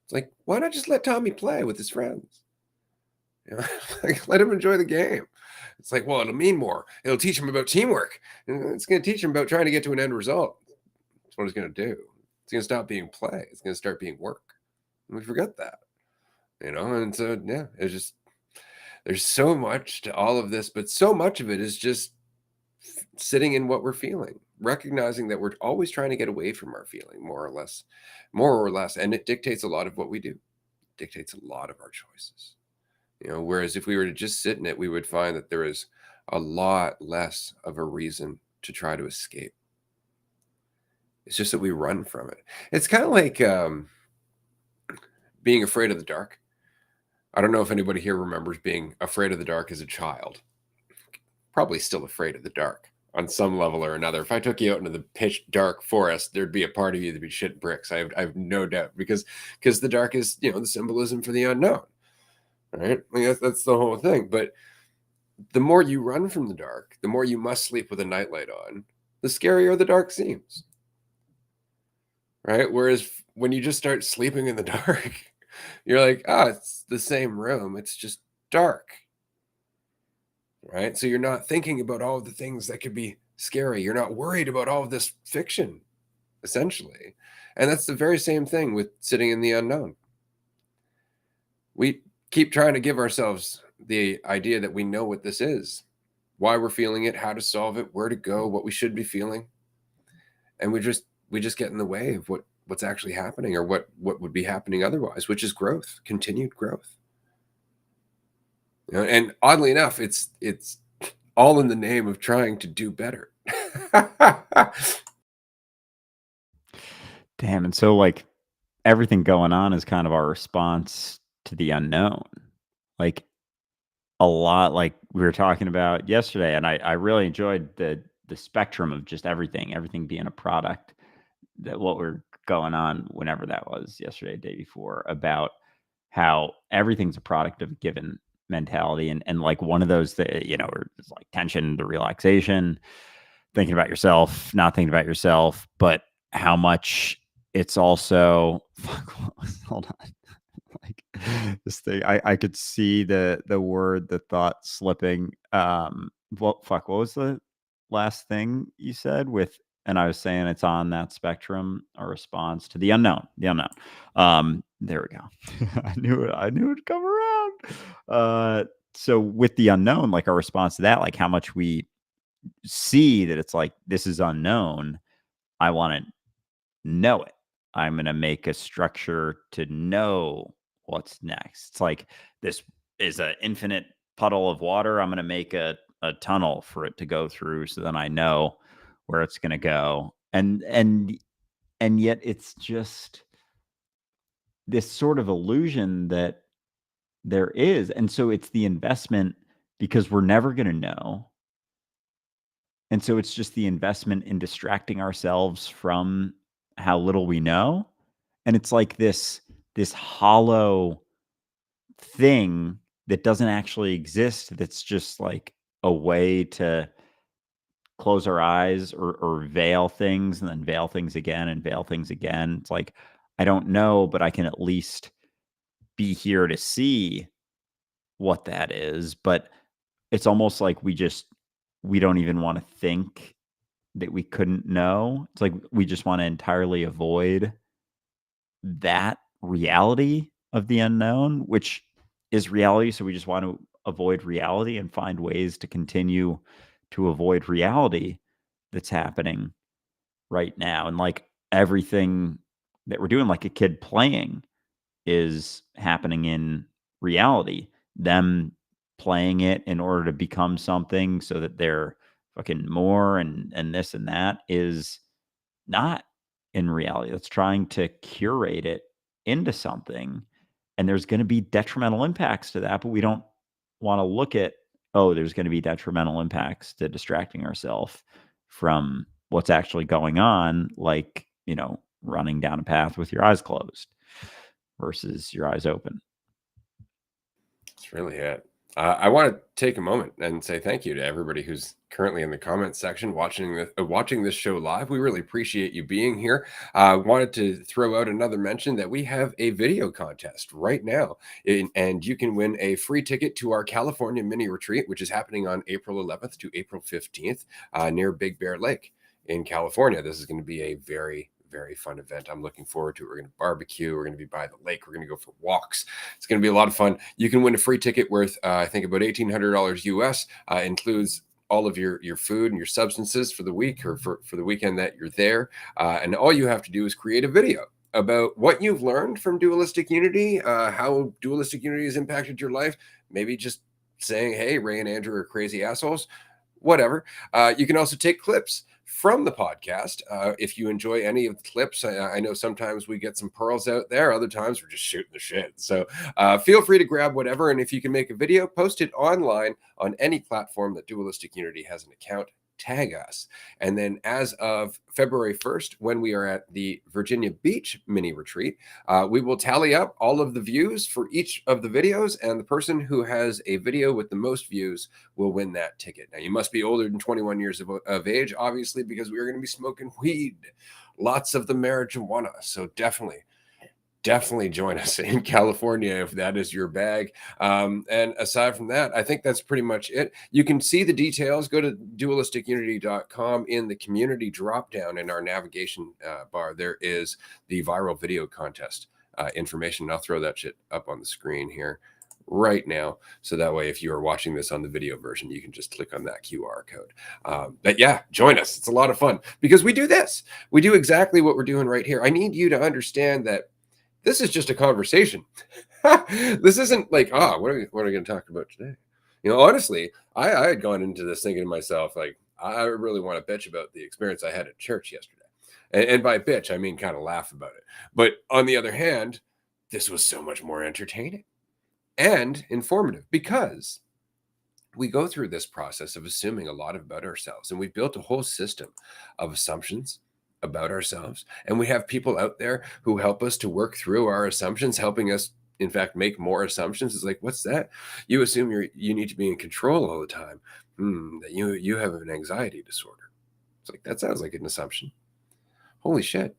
It's like, why not just let Tommy play with his friends? Like, let him enjoy the game. It's like, well, it'll mean more. It'll teach him about teamwork. It's going to teach him about trying to get to an end result. That's what it's going to do. It's going to stop being play. It's going to start being work. And we forget that. And so, yeah, it's just, there's so much to all of this, but so much of it is just sitting in what we're feeling, recognizing that we're always trying to get away from our feeling, more or less. And it dictates a lot of what we do, dictates a lot of our choices. Whereas if we were to just sit in it, we would find that there is a lot less of a reason to try to escape. It's just that we run from it. It's kind of like being afraid of the dark. I don't know if anybody here remembers being afraid of the dark as a child. Probably still afraid of the dark on some level or another. If I took you out into the pitch dark forest, there'd be a part of you that'd be shit bricks. I have no doubt, because the dark is, the symbolism for the unknown. Right? I mean, that's the whole thing. But the more you run from the dark, the more you must sleep with a nightlight on, the scarier the dark seems. Right? Whereas when you just start sleeping in the dark, you're like, it's the same room. It's just dark. Right? So you're not thinking about all of the things that could be scary. You're not worried about all of this fiction, essentially. And that's the very same thing with sitting in the unknown. We keep trying to give ourselves the idea that we know what this is, why we're feeling it, how to solve it, where to go, what we should be feeling, and we just get in the way of what's actually happening, or what would be happening otherwise, which is growth, continued growth. And oddly enough, it's all in the name of trying to do better. Damn. And so, like, everything going on is kind of our response to the unknown. Like, a lot, like we were talking about yesterday, and I really enjoyed the spectrum of just everything being a product, that what we're going on whenever that was, yesterday, day before, about how everything's a product of a given mentality. And like one of those that, it's like tension to relaxation, thinking about yourself, not thinking about yourself, but how much it's also hold on. Like, this thing, I could see the thought slipping. What was the last thing you said with, and I was saying it's on that spectrum, a response to the unknown, there we go. I knew it'd come around. So with the unknown, like our response to that, like how much we see that it's like, this is unknown. I want to know it. I'm going to make a structure to know what's next. It's like, this is an infinite puddle of water. I'm going to make a tunnel for it to go through, so then I know where it's going to go. And yet it's just this sort of illusion that there is. And so it's the investment, because we're never going to know. And so it's just the investment in distracting ourselves from how little we know. And it's like this hollow thing that doesn't actually exist, that's just like a way to close our eyes, or veil things, and then veil things again and veil things again. It's like, I don't know, but I can at least be here to see what that is. But it's almost like we don't even want to think that we couldn't know. It's like we just want to entirely avoid that reality of the unknown, which is reality. So we just want to avoid reality and find ways to continue to avoid reality that's happening right now. And like everything that we're doing, like a kid playing, is happening in reality. Them playing it in order to become something, so that they're fucking more and this and that, is not in reality. It's trying to curate it into something. And there's going to be detrimental impacts to that, but we don't want to look at, oh, there's going to be detrimental impacts to distracting ourselves from what's actually going on, like, running down a path with your eyes closed versus your eyes open. That's really it. I want to take a moment and say thank you to everybody who's currently in the comments section watching this show live. We really appreciate you being here. Wanted to throw out another mention that we have a video contest right now, and you can win a free ticket to our California mini retreat, which is happening on April 11th to April 15th near Big Bear Lake in California. This is going to be a very, very fun event. I'm looking forward to it. We're going to barbecue. We're going to be by the lake. We're going to go for walks. It's going to be a lot of fun. You can win a free ticket worth, I think, about $1,800 US. Includes all of your food and your substances for the week, or for the weekend that you're there. And all you have to do is create a video about what you've learned from Dualistic Unity, how Dualistic Unity has impacted your life. Maybe just saying, hey, Ray and Andrew are crazy assholes, whatever. You can also take clips from the podcast. If you enjoy any of the clips, I know sometimes we get some pearls out there. Other times we're just shooting the shit. So feel free to grab whatever. And if you can make a video, post it online on any platform that Dualistic Unity has an account. Tag us. And then as of February 1st, when we are at the Virginia Beach mini retreat, we will tally up all of the views for each of the videos, and the person who has a video with the most views will win that ticket. Now, you must be older than 21 years of age, obviously, because we are going to be smoking weed, lots of the marijuana. So definitely join us in California if that is your bag. And aside from that, I think that's pretty much it. You can see the details. Go to dualisticunity.com. In the community dropdown in our navigation bar, there is the viral video contest information. I'll throw that shit up on the screen here right now. So that way, if you are watching this on the video version, you can just click on that QR code. But yeah, join us. It's a lot of fun because we do this. We do exactly what we're doing right here. I need you to understand that this is just a conversation. This isn't like, what are we going to talk about today? Honestly, I had gone into this thinking to myself, like, I really want to bitch about the experience I had at church yesterday. And by bitch, I mean kind of laugh about it. But on the other hand, this was so much more entertaining and informative because we go through this process of assuming a lot about ourselves, and we've built a whole system of assumptions about ourselves, and we have people out there who help us to work through our assumptions, helping us in fact make more assumptions. It's like, what's that? You assume you need to be in control all the time. That you have an anxiety disorder. It's like, that sounds like an assumption. Holy shit.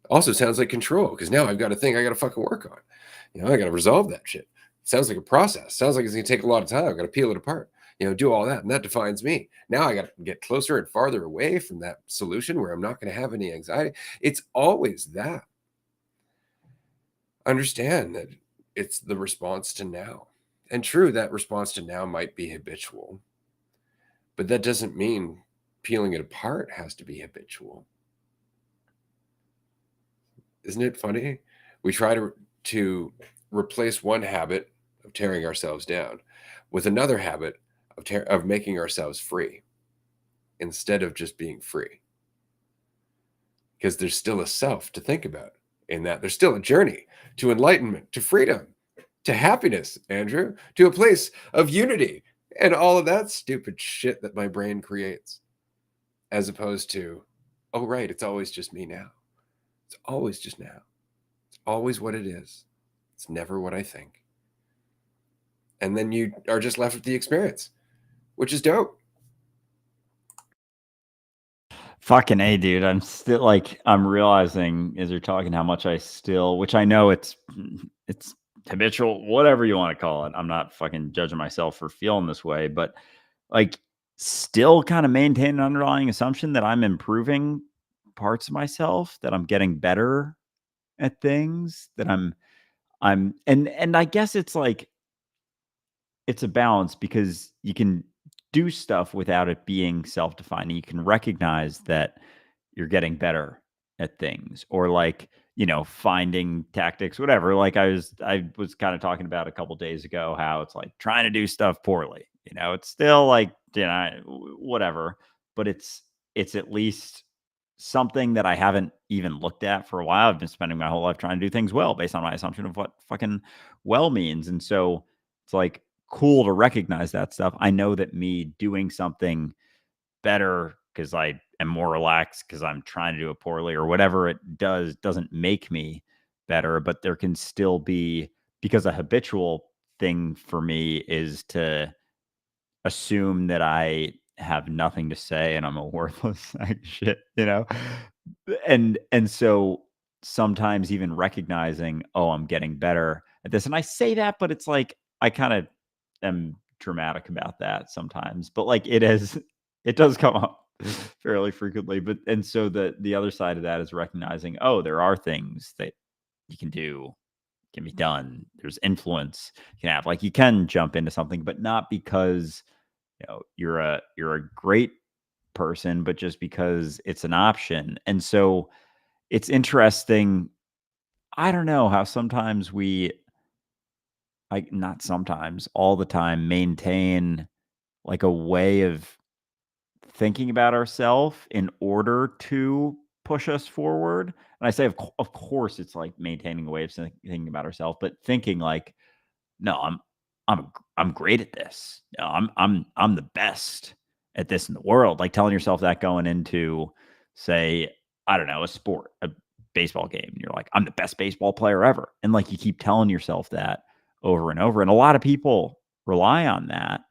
Also sounds like control, because now I've got a thing I got to fucking work on. I got to resolve that shit. Sounds like a process. Sounds like it's going to take a lot of time. I've got to peel it apart, do all that. And that defines me. Now I got to get closer and farther away from that solution where I'm not going to have any anxiety. It's always that. Understand that it's the response to now. And true, that response to now might be habitual, but that doesn't mean peeling it apart has to be habitual. Isn't it funny? We try to replace one habit of tearing ourselves down with another habit of making ourselves free instead of just being free. Because there's still a self to think about in that. There's still a journey to enlightenment, to freedom, to happiness, Andrew, to a place of unity and all of that stupid shit that my brain creates, as opposed to, oh, right, it's always just me now. It's always just now. It's always what it is. It's never what I think. And then you are just left with the experience, which is dope. Fucking A, dude. I'm still like, I'm realizing as you're talking how much I still, which I know it's habitual, whatever you want to call it. I'm not fucking judging myself for feeling this way, but like still kind of maintain an underlying assumption that I'm improving parts of myself, that I'm getting better at things, that and I guess it's like it's a balance because you can do stuff without it being self-defining. You can recognize that you're getting better at things or like, finding tactics, whatever. Like I was kind of talking about a couple days ago how it's like trying to do stuff poorly. It's still like, whatever, but it's at least something that I haven't even looked at for a while. I've been spending my whole life trying to do things well based on my assumption of what fucking well means. And so it's like cool to recognize that stuff. I know that me doing something better because I am more relaxed because I'm trying to do it poorly or whatever it doesn't make me better, but there can still be, because a habitual thing for me is to assume that I have nothing to say and I'm a worthless sack of shit, And so sometimes even recognizing, oh, I'm getting better at this. And I say that, but it's like I kind of am dramatic about that sometimes. But like it does come up fairly frequently. But and so the other side of that is recognizing, oh, there are things that you can do, can be done. There's influence you can have. Like you can jump into something, but not because you're a great person, but just because it's an option. And so it's interesting. I don't know how sometimes not sometimes, all the time maintain like a way of thinking about ourselves in order to push us forward. And I say, of course, it's like maintaining a way of thinking about ourselves, but thinking like, no, I'm great at this. No, I'm the best at this in the world. Like telling yourself that going into, say, I don't know, a sport, a baseball game, and you're like, I'm the best baseball player ever, and like you keep telling yourself that over and over, and a lot of people rely on that,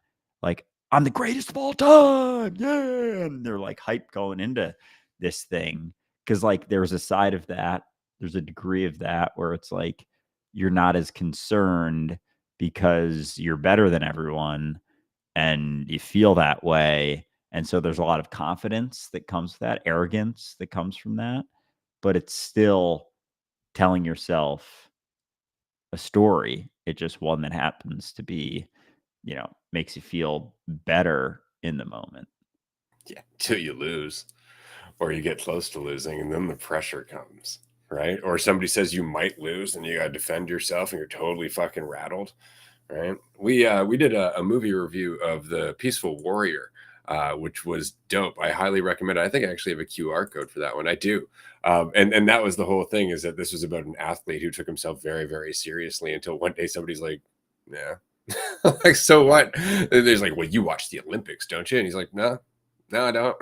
like I'm the greatest of all time, yeah, and they're like hype going into this thing because like there's a side of that, there's a degree of that where it's like you're not as concerned because you're better than everyone and you feel that way. And so there's a lot of confidence that comes with that, arrogance that comes from that, but it's still telling yourself a story It just one that happens to be, makes you feel better in the moment. Yeah, till you lose or you get close to losing, and then the pressure comes, right? Or somebody says you might lose and you got to defend yourself and you're totally fucking rattled, right? We did a movie review of The Peaceful Warrior, which was dope. I highly recommend it. I think I actually have a QR code for that one. I do. And that was the whole thing, is that this was about an athlete who took himself very, very seriously until one day somebody's like, yeah. Like, so what? And there's like, well, you watch the Olympics, don't you? And he's like, no, no, I don't.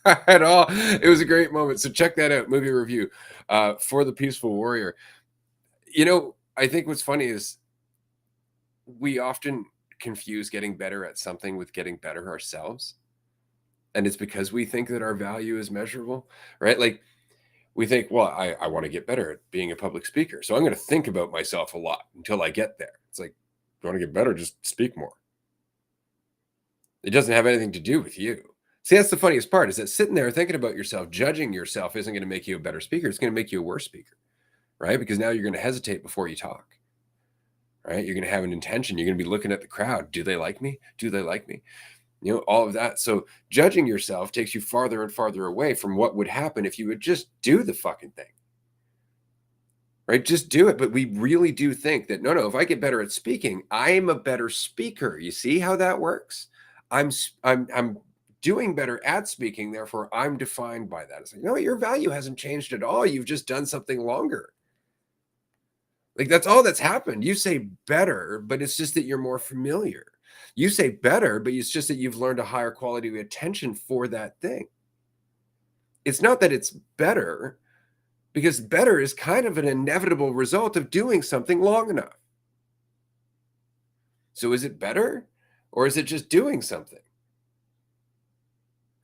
At all. It was a great moment. So check that out, movie review for The Peaceful Warrior. I think what's funny is we often confuse getting better at something with getting better ourselves. And it's because we think that our value is measurable, right? Like, we think, well, I want to get better at being a public speaker. So I'm going to think about myself a lot until I get there. It's like, you want to get better, just speak more. It doesn't have anything to do with you. See, that's the funniest part, is that sitting there thinking about yourself, judging yourself isn't going to make you a better speaker. It's going to make you a worse speaker, right? Because now you're going to hesitate before you talk, right? You're going to have an intention. You're going to be looking at the crowd. Do they like me? Do they like me? All of that. So judging yourself takes you farther and farther away from what would happen if you would just do the fucking thing, right? Just do it. But we really do think that, no, if I get better at speaking, I'm a better speaker. You see how that works? I'm doing better at speaking, therefore I'm defined by that. It's like, no, your value hasn't changed at all. You've just done something longer. Like, that's all that's happened. You say better, but it's just that you're more familiar. You say better, but it's just that you've learned a higher quality of attention for that thing. It's not that it's better, because better is kind of an inevitable result of doing something long enough. So is it better, or is it just doing something?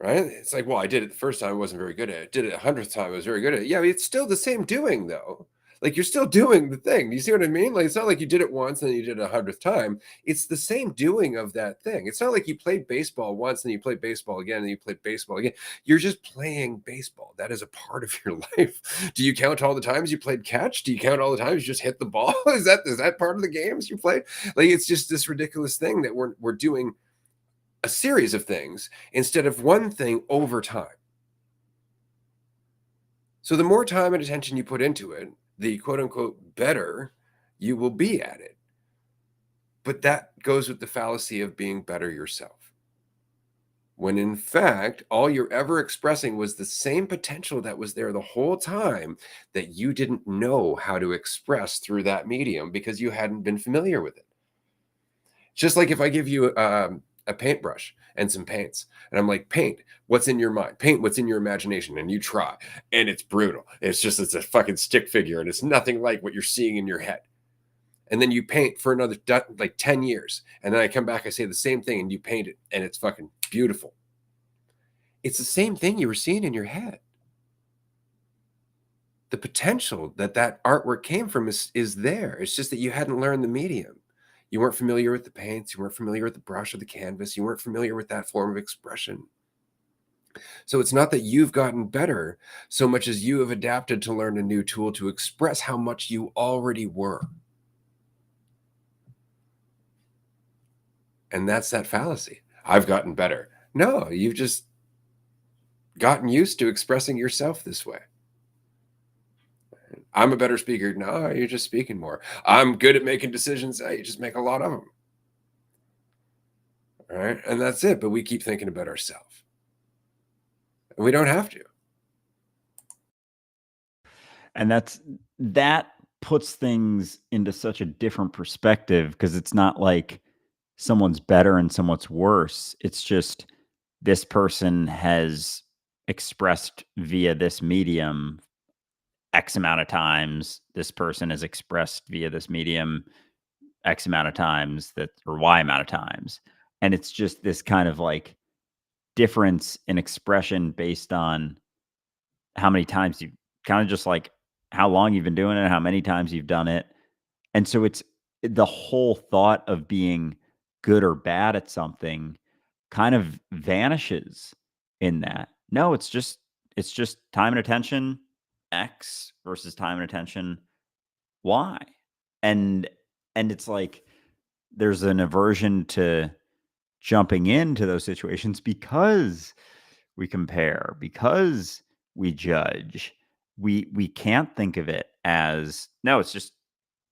Right? It's like, well, I did it the first time, I wasn't very good at it. Did it 100th time, I was very good at it. Yeah, it's still the same doing, though. Like, you're still doing the thing. You see what I mean? Like, it's not like you did it once and then you did it 100th time. It's the same doing of that thing. It's not like you played baseball once and you played baseball again and you played baseball again. You're just playing baseball. That is a part of your life. Do you count all the times you played catch? Do you count all the times you just hit the ball? Is that part of the games you played? Like, it's just this ridiculous thing that we're doing a series of things instead of one thing over time. So the more time and attention you put into it, the quote unquote better you will be at it. But that goes with the fallacy of being better yourself. When in fact, all you're ever expressing was the same potential that was there the whole time, that you didn't know how to express through that medium because you hadn't been familiar with it. Just like if I give you a paintbrush and some paints, and I'm like, paint, what's in your mind? Paint what's in your imagination, and you try, and it's brutal. It's a fucking stick figure, and it's nothing like what you're seeing in your head. And then you paint for another like 10 years, and then I come back, I say the same thing, and you paint it, and it's fucking beautiful. It's the same thing you were seeing in your head. The potential that artwork came from is there. It's just that you hadn't learned the medium. You weren't familiar with the paints. You weren't familiar with the brush or the canvas. You weren't familiar with that form of expression. So it's not that you've gotten better so much as you have adapted to learn a new tool to express how much you already were. And that's that fallacy. I've gotten better. No, you've just gotten used to expressing yourself this way. I'm a better speaker. No, you're just speaking more. I'm good at making decisions. You just make a lot of them. All right. And that's it. But we keep thinking about ourselves. And we don't have to. And that puts things into such a different perspective, because it's not like someone's better and someone's worse. It's just this person has expressed via this medium X amount of times. This person has expressed via this medium X amount of times, that or Y amount of times. And it's just this kind of like difference in expression based on how many times you kind of just like how long you've been doing it, how many times you've done it. And so it's the whole thought of being good or bad at something kind of vanishes in that. No, it's just time and attention X versus time and attention Y. And And it's like there's an aversion to jumping into those situations because we compare, because we judge. We can't think of it as, no, it's just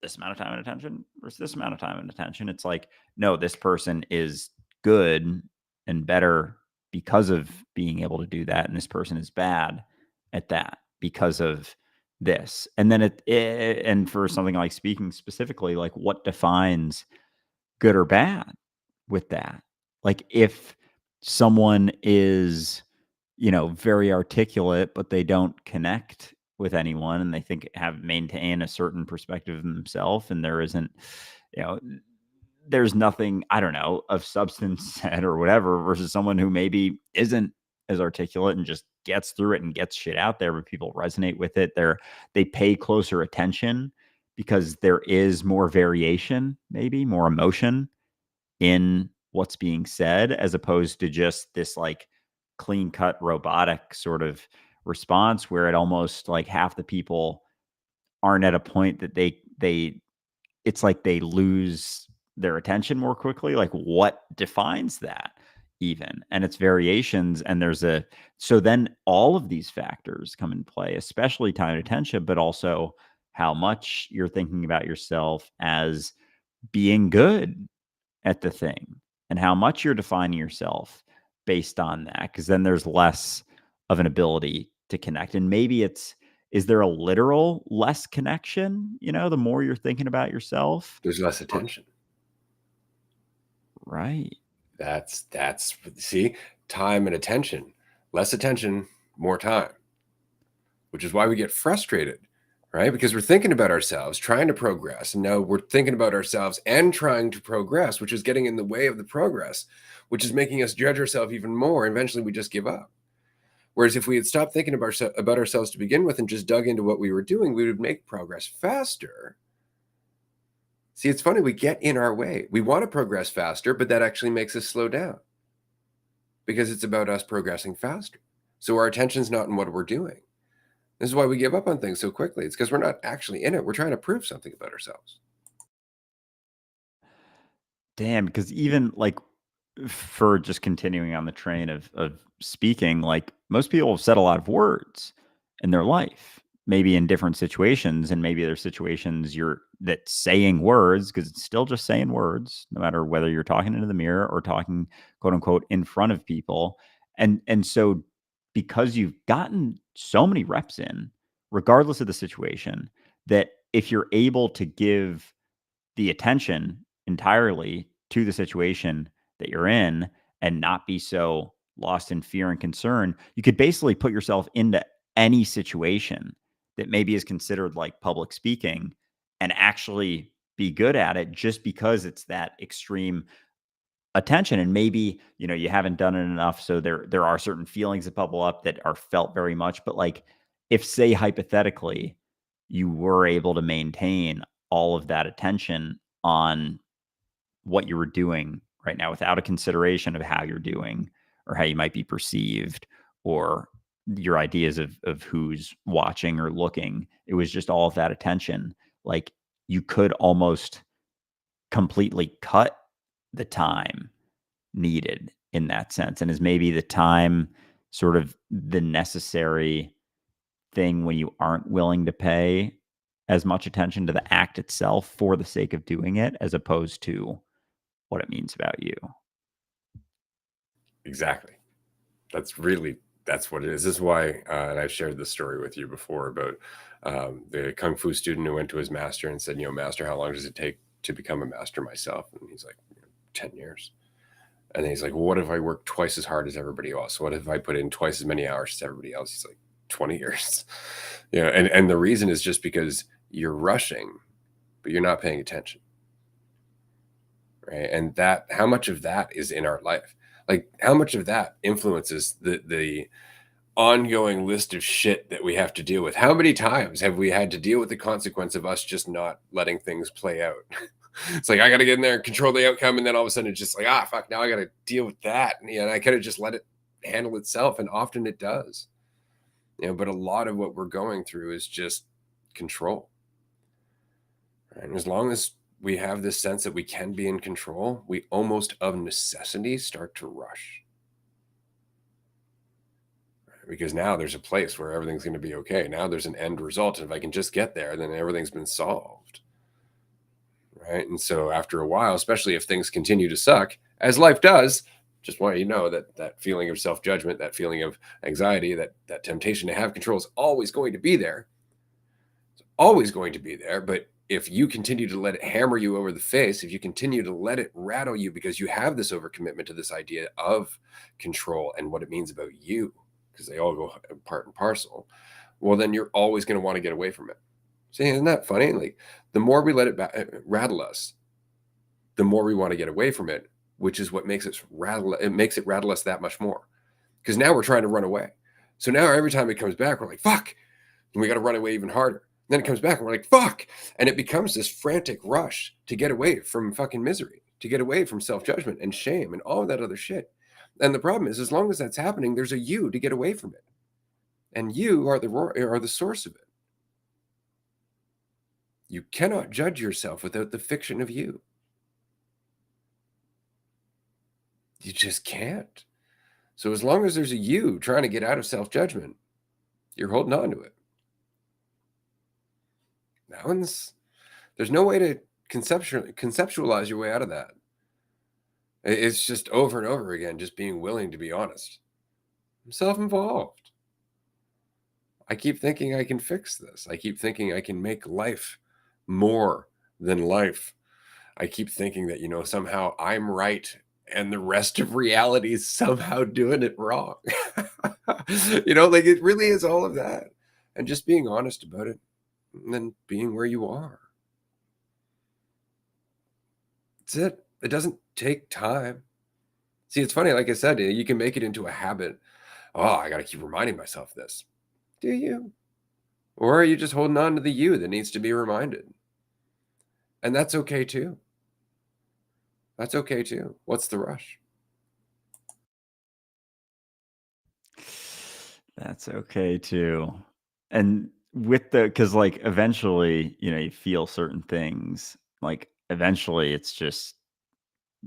this amount of time and attention versus this amount of time and attention. It's like, no, this person is good and better because of being able to do that, and this person is bad at that because of this. And then and for something like speaking specifically, like what defines good or bad with that? Like if someone is, very articulate, but they don't connect with anyone and they think have maintain a certain perspective of themselves, and there isn't, you know, there's nothing, I don't know, of substance said or whatever, versus someone who maybe isn't as articulate and just gets through it and gets shit out there, but people resonate with it. They pay closer attention because there is more variation, maybe more emotion in what's being said, as opposed to just this like clean cut robotic sort of response where it almost like half the people aren't at a point that they it's like they lose their attention more quickly. Like what defines that even? And it's variations. And so then all of these factors come in play, especially time and attention, but also how much you're thinking about yourself as being good at the thing, and how much you're defining yourself based on that. Because then there's less of an ability to connect. And maybe is there a literal less connection, the more you're thinking about yourself? There's less Or- attention. Right. That's see, time and attention. Less attention, more time. Which is why we get frustrated, right? Because we're thinking about ourselves, trying to progress. And now we're thinking about ourselves and trying to progress, which is getting in the way of the progress, which is making us judge ourselves even more. And eventually we just give up. Whereas if we had stopped thinking about ourselves to begin with and just dug into what we were doing, we would make progress faster. See, it's funny, we get in our way. We want to progress faster, but that actually makes us slow down because it's about us progressing faster. So our attention's not in what we're doing. This is why we give up on things so quickly. It's because we're not actually in it. We're trying to prove something about ourselves. Damn, because even like for just continuing on the train of speaking, like most people have said a lot of words in their life, maybe in different situations, and maybe there's situations that saying words, because it's still just saying words, no matter whether you're talking into the mirror or talking quote unquote in front of people. And so because you've gotten so many reps in, regardless of the situation, that if you're able to give the attention entirely to the situation that you're in and not be so lost in fear and concern, you could basically put yourself into any situation that maybe is considered like public speaking and actually be good at it, just because it's that extreme attention. And maybe, you haven't done it enough, so there are certain feelings that bubble up that are felt very much. But like, if say hypothetically you were able to maintain all of that attention on what you were doing right now without a consideration of how you're doing or how you might be perceived or your ideas of who's watching or looking, it was just all of that attention. Like, you could almost completely cut the time needed in that sense. And is maybe the time sort of the necessary thing when you aren't willing to pay as much attention to the act itself for the sake of doing it, as opposed to what it means about you. Exactly. That's what it is. This is why, and I've shared this story with you before about the kung fu student who went to his master and said, "Master, how long does it take to become a master myself?" And he's like, 10 years. And then he's like, "Well, what if I work twice as hard as everybody else? What if I put in twice as many hours as everybody else?" He's like, 20 years. And the reason is just because you're rushing, but you're not paying attention. Right. And how much of that is in our life? Like, how much of that influences the ongoing list of shit that we have to deal with? How many times have we had to deal with the consequence of us just not letting things play out? It's like, I got to get in there and control the outcome. And then all of a sudden it's just like, fuck, now I got to deal with that. And I could have just let it handle itself. And often it does, but a lot of what we're going through is just control. Right? And as long as we have this sense that we can be in control, we almost of necessity start to rush. Because now there's a place where everything's going to be okay. Now there's an end result. And if I can just get there, then everything's been solved. Right. And so after a while, especially if things continue to suck, as life does, just want you to know that that feeling of self-judgment, that feeling of anxiety, that temptation to have control is always going to be there. It's always going to be there. But if you continue to let it hammer you over the face, if you continue to let it rattle you because you have this overcommitment to this idea of control and what it means about you, because they all go part and parcel, well, then you're always going to want to get away from it. See, isn't that funny? Like the more we let it rattle us, the more we want to get away from it, which is what makes it rattle. It makes it rattle us that much more because now we're trying to run away. So now every time it comes back, we're like, fuck. And we got to run away even harder. Then it comes back and we're like, fuck. And it becomes this frantic rush to get away from fucking misery, to get away from self-judgment and shame and all of that other shit. And the problem is, as long as that's happening, there's a you to get away from it. And you are the source of it. You cannot judge yourself without the fiction of you. You just can't. So as long as there's a you trying to get out of self-judgment, you're holding on to it. There's no way to conceptualize your way out of that. It's just over and over again, just being willing to be honest. I'm self-involved. I keep thinking I can fix this. I keep thinking I can make life more than life. I keep thinking that, somehow I'm right and the rest of reality is somehow doing it wrong. Like it really is all of that. And just being honest about it and then being where you are. That's it. It doesn't take time. See, it's funny. Like I said, you can make it into a habit. Oh, I got to keep reminding myself this. Do you? Or are you just holding on to the you that needs to be reminded? And that's okay too. That's okay too. What's the rush? That's okay too. And with because like eventually, you feel certain things. Like eventually it's just,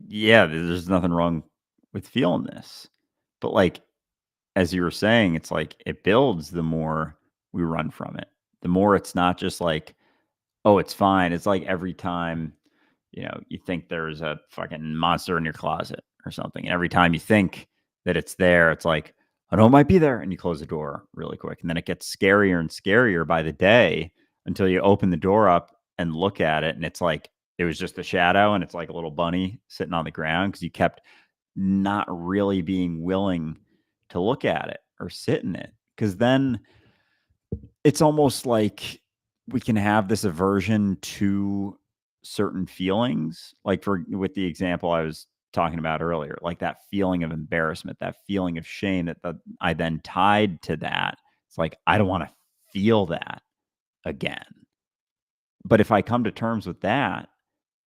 yeah, there's nothing wrong with feeling this. But like, as you were saying, it's like it builds the more we run from it. The more it's not just like, oh, it's fine. It's like every time, you think there's a fucking monster in your closet or something. And every time you think that it's there, it's like, I know it might be there. And you close the door really quick. And then it gets scarier and scarier by the day until you open the door up and look at it. And it's like, it was just a shadow and it's like a little bunny sitting on the ground because you kept not really being willing to look at it or sit in it. Because then it's almost like we can have this aversion to certain feelings, like with the example I was talking about earlier, like that feeling of embarrassment, that feeling of shame that I then tied to that. It's like, I don't want to feel that again. But if I come to terms with that,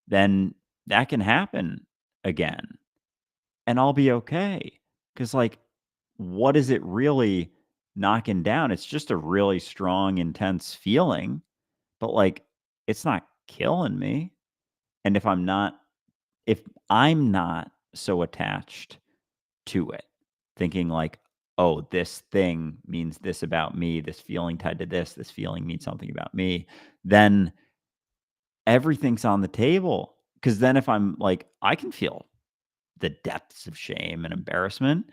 then that can happen again and I'll be okay. Cause like, what is it really knocking down? It's just a really strong, intense feeling, but like, it's not killing me. And if I'm not so attached to it, thinking like, oh, this thing means this about me, this feeling tied to this feeling means something about me, then everything's on the table. Cause then if I'm like, I can feel the depths of shame and embarrassment.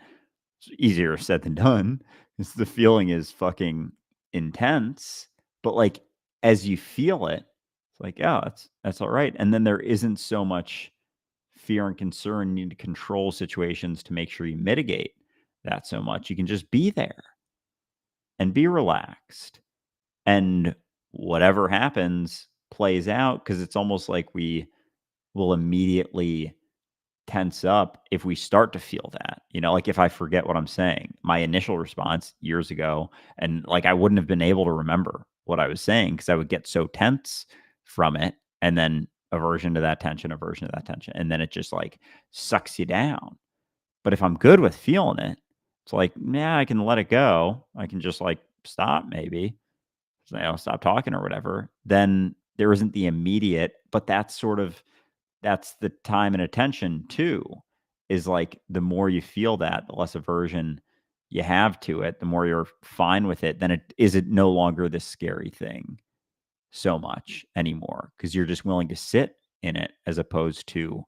It's easier said than done. 'Cause the feeling is fucking intense, but like as you feel it, it's like, oh, that's all right. And then there isn't so much fear and concern need to control situations to make sure you mitigate that so much. You can just be there and be relaxed. And whatever happens plays out because it's almost like we will immediately tense up if we start to feel that, like if I forget what I'm saying, my initial response years ago, and like I wouldn't have been able to remember what I was saying because I would get so tense from it. And then aversion to that tension, aversion to that tension. And then it just like sucks you down. But if I'm good with feeling it, it's like, yeah, I can let it go. I can just like stop maybe, stop talking or whatever. Then there isn't the immediate, but that's the time and attention too, is like the more you feel that, the less aversion you have to it, the more you're fine with it, then it no longer this scary thing so much anymore, because you're just willing to sit in it as opposed to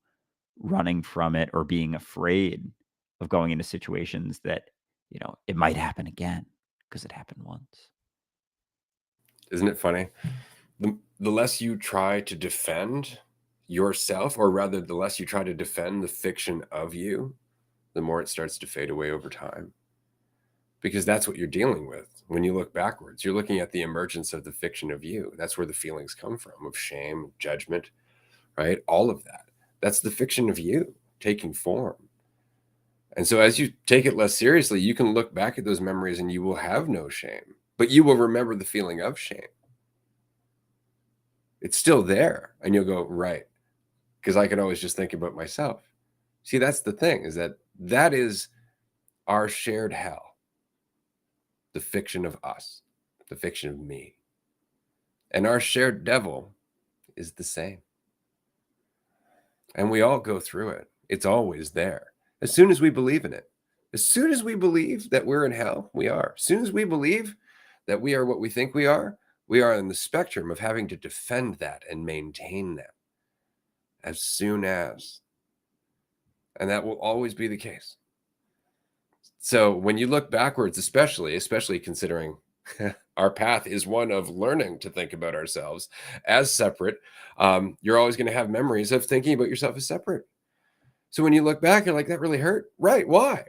running from it or being afraid of going into situations that, it might happen again because it happened once. Isn't it funny? The less you try to defend yourself, or rather, the less you try to defend the fiction of you, the more it starts to fade away over time. Because that's what you're dealing with when you look backwards. You're looking at the emergence of the fiction of you. That's where the feelings come from, of shame, judgment, right? All of that. That's the fiction of you taking form. And so as you take it less seriously, you can look back at those memories and you will have no shame, but you will remember the feeling of shame. It's still there. And you'll go, right, because I can always just think about myself. See, that's the thing, is that is our shared hell, the fiction of us, the fiction of me. And our shared devil is the same. And we all go through it. It's always there. As soon as we believe in it, as soon as we believe that we're in hell, we are. As soon as we believe that we are what we think we are in the spectrum of having to defend that and maintain that. As soon as. And that will always be the case. So when you look backwards, especially considering our path is one of learning to think about ourselves as separate, you're always going to have memories of thinking about yourself as separate. So when you look back, you're like, that really hurt. Right. Why?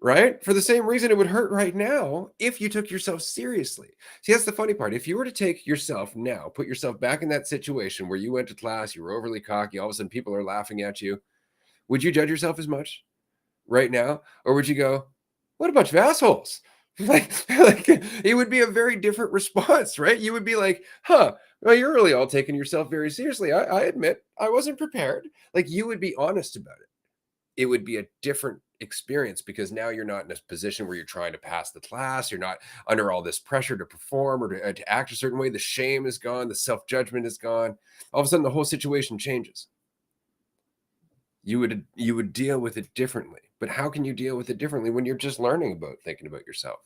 Right? For the same reason it would hurt right now if you took yourself seriously. See, that's the funny part. If you were to take yourself now, put yourself back in that situation where you went to class, you were overly cocky, all of a sudden people are laughing at you, would you judge yourself as much right now? Or would you go, what a bunch of assholes? like it would be a very different response, right? You would be like, huh, well, you're really all taking yourself very seriously. I admit I wasn't prepared. Like, you would be honest about it. It would be a different experience, because now you're not in a position where you're trying to pass the class. You're not under all this pressure to perform or to act a certain way. The shame is gone. The self-judgment is gone. All of a sudden, the whole situation changes. You would deal with it differently. But how can you deal with it differently when you're just learning about thinking about yourself,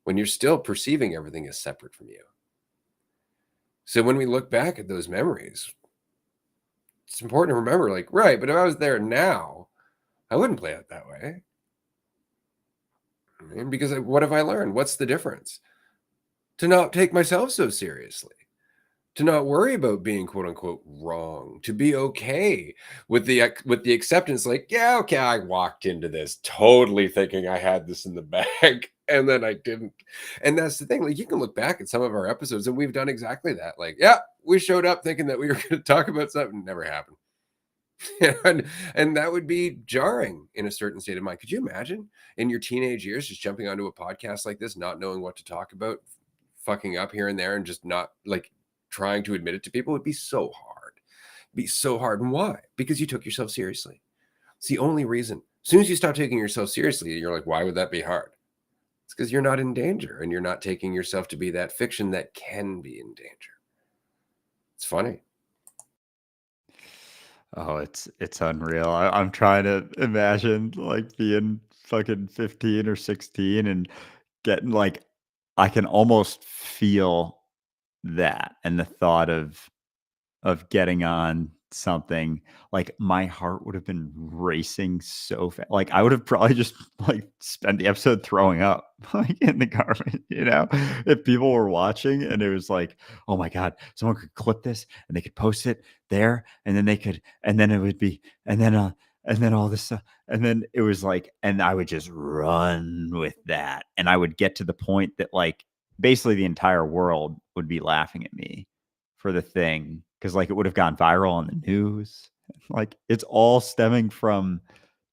when you're still perceiving everything as separate from you? So when we look back at those memories, it's important to remember, like, right, but if I was there now, I wouldn't play it that way. And because what have I learned? What's the difference? To not take myself so seriously, to not worry about being quote unquote wrong, to be okay with the acceptance, like, yeah, okay, I walked into this totally thinking I had this in the bag and then I didn't. And that's the thing, like, you can look back at some of our episodes and we've done exactly that. Like, yeah, we showed up thinking that we were going to talk about something, never happened. and that would be jarring in a certain state of mind. Could you imagine in your teenage years just jumping onto a podcast like this, not knowing what to talk about, fucking up here and there, and just not, like, trying to admit it to people? It'd be so hard. It'd be so hard. And why? Because you took yourself seriously. It's the only reason. As soon as you stop taking yourself seriously, you're like, why would that be hard? It's because you're not in danger and you're not taking yourself to be that fiction that can be in danger. It's funny. Oh, it's unreal. I'm trying to imagine like being fucking 15 or 16 and getting like, I can almost feel that, and the thought of getting on something, like, my heart would have been racing so fast. Like, I would have probably just, like, spent the episode throwing up, like, in the garbage, you know? If people were watching and it was like, "Oh my god, someone could clip this and they could post it there, and then they could, and then it would be, and then all this stuff," and then it was like, and I would just run with that, and I would get to the point that, like, basically the entire world would be laughing at me for the thing, because, like, it would have gone viral on the news. Like, it's all stemming from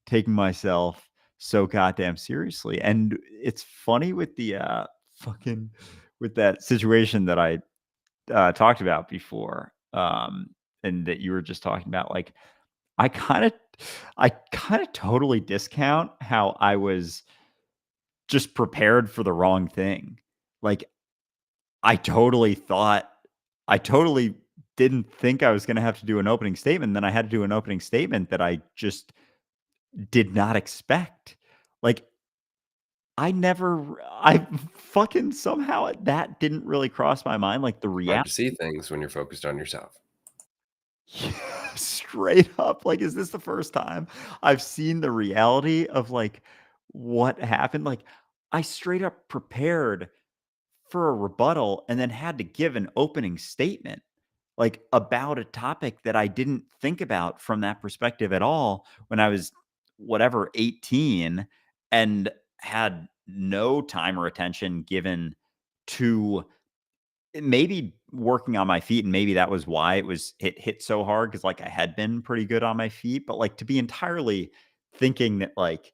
taking myself so goddamn seriously. And it's funny with the, fucking with that situation that I, talked about before, and that you were just talking about, like, I kinda I kinda totally discount how I was just prepared for the wrong thing. Like, I totally thought I totally didn't think I was gonna have to do an opening statement, then I had to do an opening statement that I just did not expect. Like, I fucking somehow that didn't really cross my mind, like, the Hard reality. to see things when you're focused on yourself. Straight up, like, is this the first time I've seen the reality of, like, what happened? Like, I straight up prepared for a rebuttal and then had to give an opening statement, like, about a topic that I didn't think about from that perspective at all when I was, whatever, 18, and had no time or attention given to maybe working on my feet, and maybe that was why it hit so hard, because like, I had been pretty good on my feet, but, like, to be entirely thinking that, like,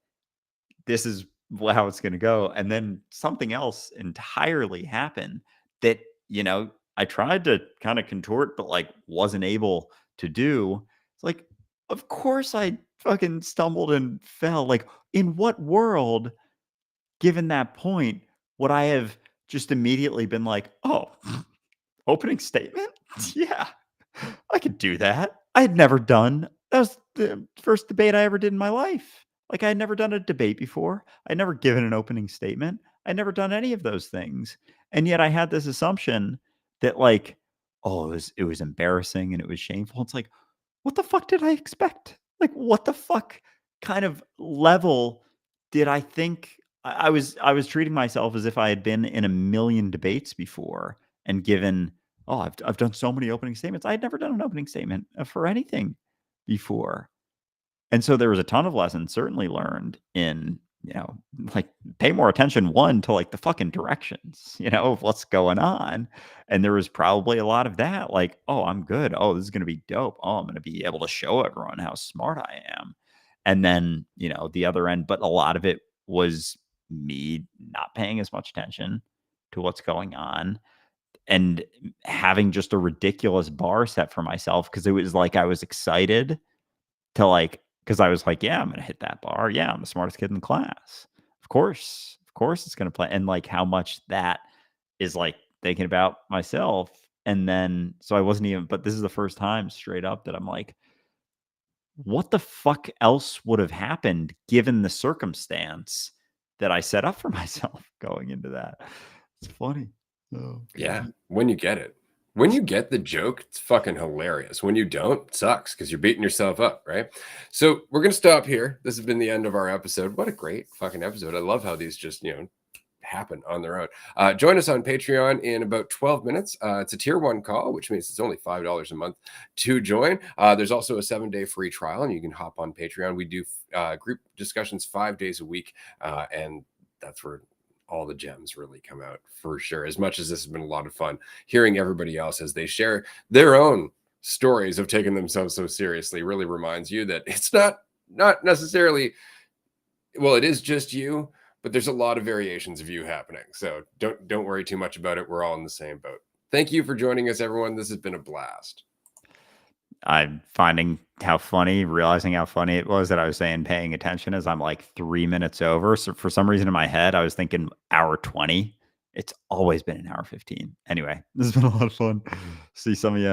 this is how it's gonna go, and then something else entirely happened that, I tried to kinda contort, but, like, wasn't able to do. It's like, of course I fucking stumbled and fell, like, in what world, given that point, would I have just immediately been like, "Oh, opening statement? Yeah, I could do that." I had never done that was the first debate I ever did in my life. Like, I had never done a debate before. I'd never given an opening statement. I'd never done any of those things. And yet I had this assumption that, like, oh, it was embarrassing and it was shameful. It's like, what the fuck did I expect? Like, what the fuck kind of level did I think I was treating myself as if I had been in a million debates before and given, oh, I've done so many opening statements. I had never done an opening statement for anything before. And so there was a ton of lessons certainly learned in, like, pay more attention, one, to, like, the fucking directions, of what's going on. And there was probably a lot of that, like, oh, I'm good. Oh, this is gonna be dope. Oh, I'm gonna be able to show everyone how smart I am. And then, the other end, but a lot of it was me not paying as much attention to what's going on and having just a ridiculous bar set for myself, because it was like I was excited to, like, because I was like, "Yeah, I'm gonna hit that bar. Yeah, I'm the smartest kid in the class. Of course it's gonna play." And, like, how much that is, like, thinking about myself, and then so I wasn't even but this is the first time straight up that I'm like, "What the fuck else would have happened given the circumstance that I set up for myself going into that?" It's funny. Oh Yeah, god. when you get it. When you get the joke, it's fucking hilarious. When you don't, it sucks because you're beating yourself up, right? So we're gonna stop here. This has been the end of our episode. What a great fucking episode. I love how these just, happen on their own. Join us on Patreon in about 12 minutes. It's a tier one call, which means it's only $5 a month to join. There's also a 7-day free trial, and you can hop on Patreon. We do group discussions 5 days a week, and that's where all the gems really come out for sure. As much as this has been a lot of fun, hearing everybody else as they share their own stories of taking themselves so seriously really reminds you that it's not necessarily, well, it is just you, but there's a lot of variations of you happening. So don't worry too much about it. We're all in the same boat. Thank you for joining us, everyone. This has been a blast. I'm realizing how funny it was that I was saying paying attention as I'm like 3 minutes over. So for some reason in my head, I was thinking hour 20. It's always been an hour 15. Anyway, this has been a lot of fun. See some of you